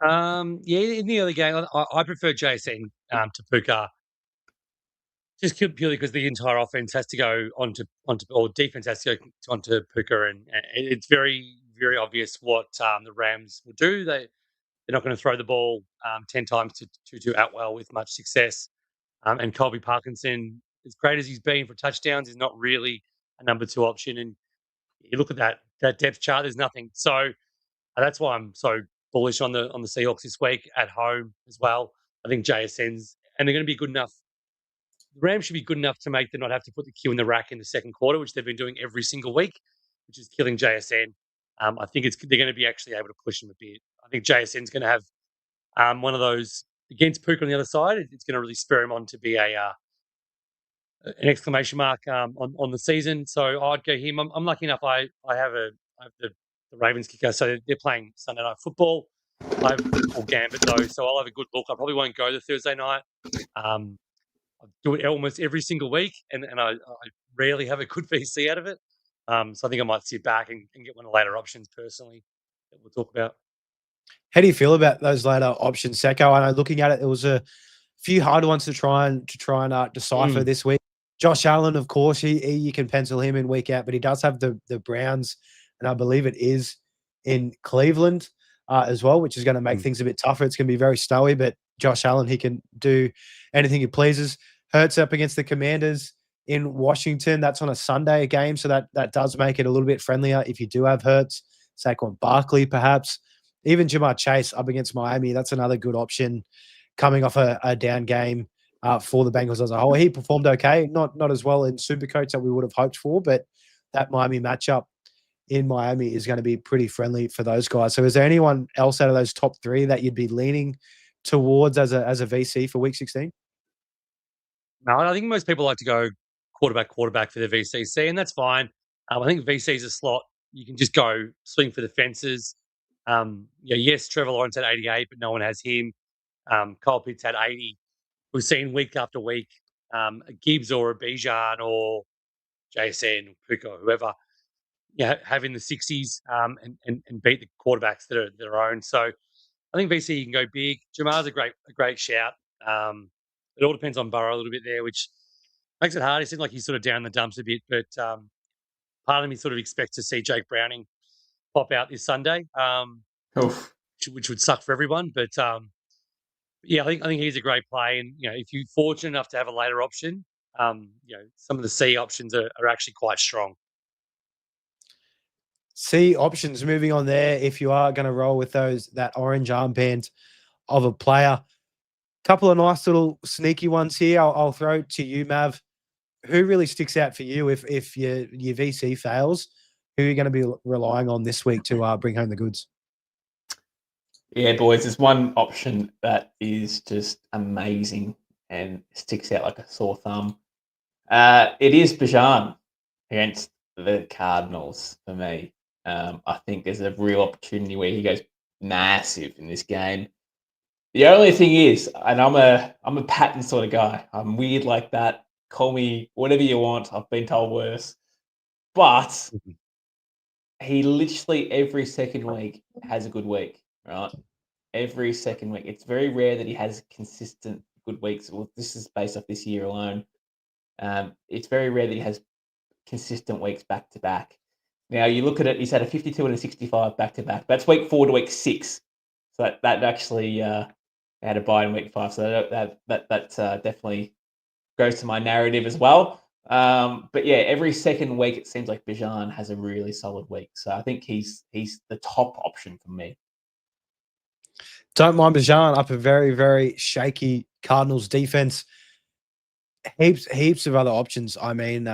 In the early game, I prefer JSN to Puka, just purely because the entire offense has to go onto or defense has to go onto Puka, and it's very, very obvious what the Rams will do. They're not going to throw the ball 10 times to Atwell with much success. And Colby Parkinson, as great as he's been for touchdowns, is not really a number 2 option. And you look at that depth chart, there's nothing. So that's why I'm so bullish on the Seahawks this week at home as well. I think JSN's, and they're going to be good enough. The Rams should be good enough to make them not have to put the Q in the rack in the second quarter, which they've been doing every single week, which is killing JSN. I think they're going to be actually able to push him a bit. I think JSN's going to have one of those against Puka on the other side. It's going to really spur him on to be an exclamation mark on the season. So I'd go him. I'm lucky enough. I have the Ravens kicker, so they're playing Sunday night football. I have full gambit though, so I'll have a good look. I probably won't go the Thursday night. I do it almost every single week, and I rarely have a good VC out of it. So I think I might sit back and get one of the later options personally that we'll talk about. How do you feel about those later options, Secko? I know looking at it, it was a few hard ones to try and decipher this week. Josh Allen, of course, you can pencil him in week out, but he does have the Browns, and I believe it is in Cleveland as well, which is going to make things a bit tougher. It's going to be very snowy, but Josh Allen, he can do anything he pleases. Hurts up against the Commanders in Washington. That's on a Sunday game, so that does make it a little bit friendlier if you do have Hurts. Saquon Barkley, perhaps. Even Jamar Chase up against Miami, that's another good option coming off a down game for the Bengals as a whole. He performed okay, not as well in SuperCoach that we would have hoped for, but that Miami matchup in Miami is going to be pretty friendly for those guys. So is there anyone else out of those top 3 that you'd be leaning towards as a VC for week 16? No, I think most people like to go quarterback for their VCC, and that's fine. I think VC's a slot. You can just go swing for the fences. Yes, Trevor Lawrence had 88, but no one has him. Kyle Pitts had 80. We've seen week after week a Gibbs or a Bijan or JSN, Puka, whoever, having the 60s and beat the quarterbacks that are owned. So I think VC you can go big. Jamar's a great shout. It all depends on Burrow a little bit there, which makes it hard. It seems like he's sort of down in the dumps a bit, but part of me sort of expects to see Jake Browning pop out this Sunday, which would suck for everyone. But I think he's a great play, and if you're fortunate enough to have a later option, some of the C options are actually quite strong. C options, moving on there. If you are going to roll with that orange armband of a player, couple of nice little sneaky ones here. I'll throw to you, Mav. Who really sticks out for you if your VC fails? Who are you going to be relying on this week to bring home the goods? Yeah, boys, there's one option that is just amazing and sticks out like a sore thumb. It is Bijan against the Cardinals for me. I think there's a real opportunity where he goes massive in this game. The only thing is, and I'm a pattern sort of guy. I'm weird like that. Call me whatever you want. I've been told worse. But he literally every second week has a good week, right? Every second week. It's very rare that he has consistent good weeks. Well, this is based off this year alone. It's very rare that he has consistent weeks back to back. Now you look at it, he's had a 52 and a 65 back to back. That's week 4 to week 6. So that actually had a bye in week 5. So that definitely goes to my narrative as well. But yeah, every second week it seems like Bijan has a really solid week. So I think he's the top option for me. Don't mind Bijan up a very, very shaky Cardinals defense. Heaps of other options. I mean,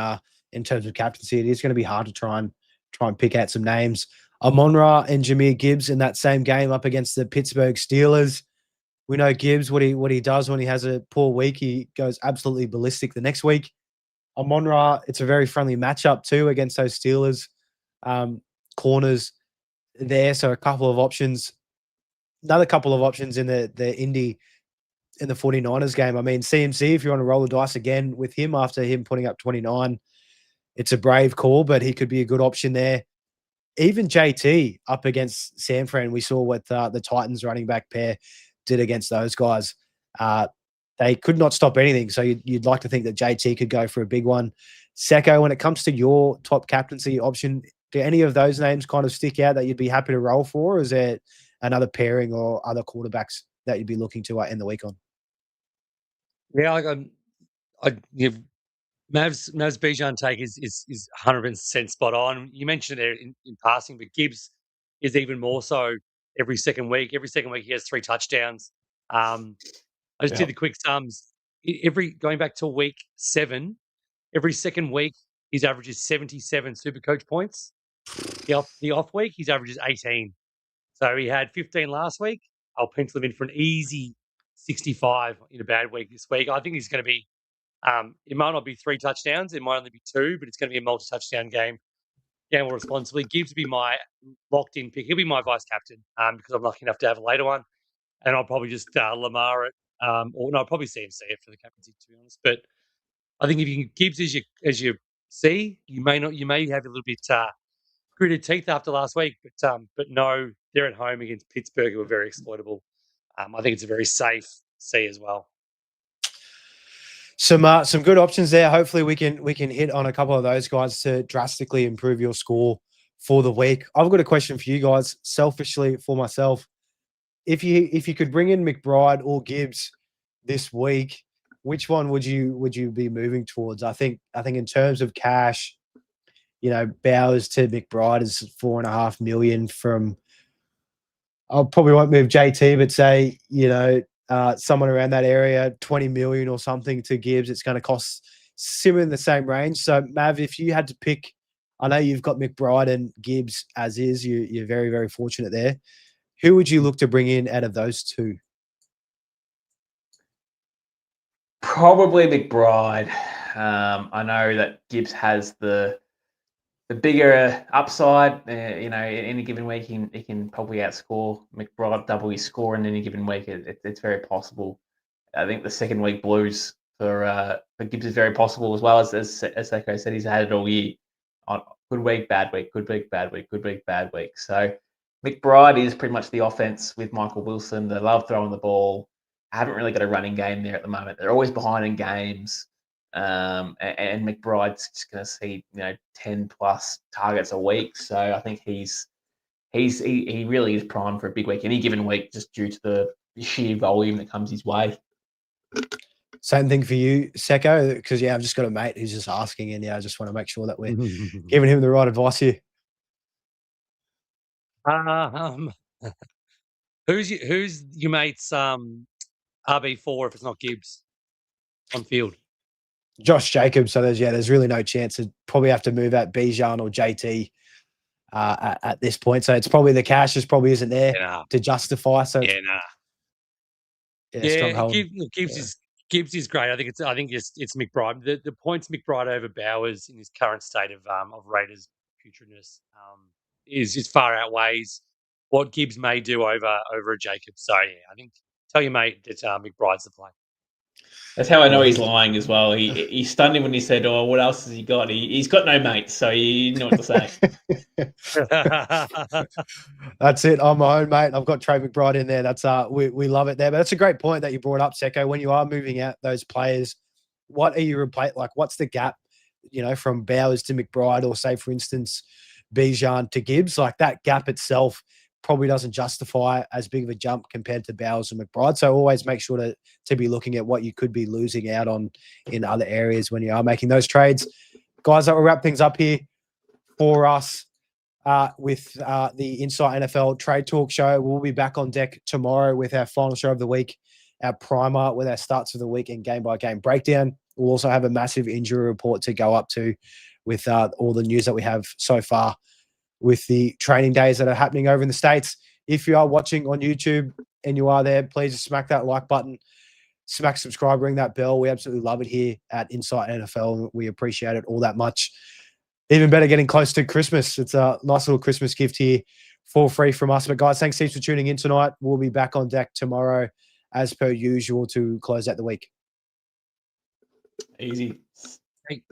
in terms of captaincy, it is going to be hard to try and pick out some names. Amon-Ra and Jahmyr Gibbs in that same game up against the Pittsburgh Steelers. We know Gibbs, what he does when he has a poor week, he goes absolutely ballistic the next week. Amon-Ra, it's a very friendly matchup too against those Steelers corners there. So a couple of options. Another couple of options in the Indy in the 49ers game. I mean, CMC, if you want to roll the dice again with him after him putting up 29, it's a brave call, but he could be a good option there. Even JT up against San Fran, we saw what the Titans running back pair did against those guys. They could not stop anything. So you'd like to think that JT could go for a big one. Secko, when it comes to your top captaincy option, do any of those names kind of stick out that you'd be happy to roll for? Or is there another pairing or other quarterbacks that you'd be looking to end the week on? Yeah, I give Mav's Bijan take is 100% spot on. You mentioned it there in passing, but Gibbs is even more so every second week. Every second week he has 3 touchdowns. I just did the quick sums. Going back to week 7, every second week his average is 77 SuperCoach points. The off week his average is 18. So he had 15 last week. I'll pencil him in for an easy 65 in a bad week this week. I think he's going to be. It might not be 3 touchdowns. It might only be 2, but it's going to be a multi-touchdown game. Gamble responsibly. Gibbs will be my locked-in pick. He'll be my vice captain because I'm lucky enough to have a later one, and I'll probably just Lamar it, or no, I'll probably CMC it for the captaincy, to be honest. But I think if you can Gibbs as you see, you may have a little bit gritted teeth after last week, but no, they're at home against Pittsburgh, who are very exploitable. I think it's a very safe C as well. Some good options there. Hopefully we can hit on a couple of those guys to drastically improve your score for the week. I've got a question for you guys, selfishly for myself. If you could bring in McBride or Gibbs this week, which one would you be moving towards? I think in terms of cash, Bowers to McBride is 4.5 million from. I probably won't move JT, but say someone around that area, 20 million or something to Gibbs. It's going to cost similar in the same range. So Mav, if you had to pick, I know you've got McBride and Gibbs as is. You're very, very fortunate there. Who would you look to bring in out of those two? Probably McBride. I know that Gibbs has the bigger upside. In any given week, he can probably outscore McBride, double his score in any given week. It's very possible. I think the second week blues for Gibbs is very possible as well. As Secko said, he's had it all year. On good week, bad week, good week, bad week, good week, bad week. So McBride is pretty much the offense with Michael Wilson. They love throwing the ball. I haven't really got a running game there at the moment. They're always behind in games. And McBride's just going to see 10 plus targets a week. So I think he really is primed for a big week any given week, just due to the sheer volume that comes his way. Same thing for you, Secko, because I've just got a mate who's just asking, and I just want to make sure that we're giving him the right advice here. Who's your mate's RB4 if it's not Gibbs on field? Josh Jacobs. So there's really no chance. To probably have to move out Bijan or JT at this point. So it's probably the cash just probably isn't there to justify. So Gibbs is great. I think it's McBride. The points McBride over Bowers in his current state of Raiders putridness is far outweighs what Gibbs may do over a Jacobs. So I think tell your mate that McBride's the play. That's how I know he's lying as well. He stunned him when he said, "Oh, what else has he got?" He's got no mates, so you know what to say. That's it. I'm my own mate. I've got Trey McBride in there. That's we love it there. But that's a great point that you brought up, Secko. When you are moving out those players, what are you like? What's the gap? From Bowers to McBride, or say for instance, Bijan to Gibbs. Like that gap itself probably doesn't justify as big of a jump compared to Bowers and McBride. So always make sure to be looking at what you could be losing out on in other areas when you are making those trades. Guys, that will wrap things up here for us with the Insight NFL Trade Talk show. We'll be back on deck tomorrow with our final show of the week, our primer with our starts of the week and game-by-game breakdown. We'll also have a massive injury report to go up to with all the news that we have so far with the training days that are happening over in the States. If you are watching on YouTube and you are there, please just smack that like button, smack subscribe, ring that bell. We absolutely love it here at Insight NFL. We appreciate it all that much. Even better, getting close to Christmas. It's a nice little Christmas gift here for free from us. But guys, thanks heaps for tuning in tonight. We'll be back on deck tomorrow as per usual to close out the week. Easy. Hey.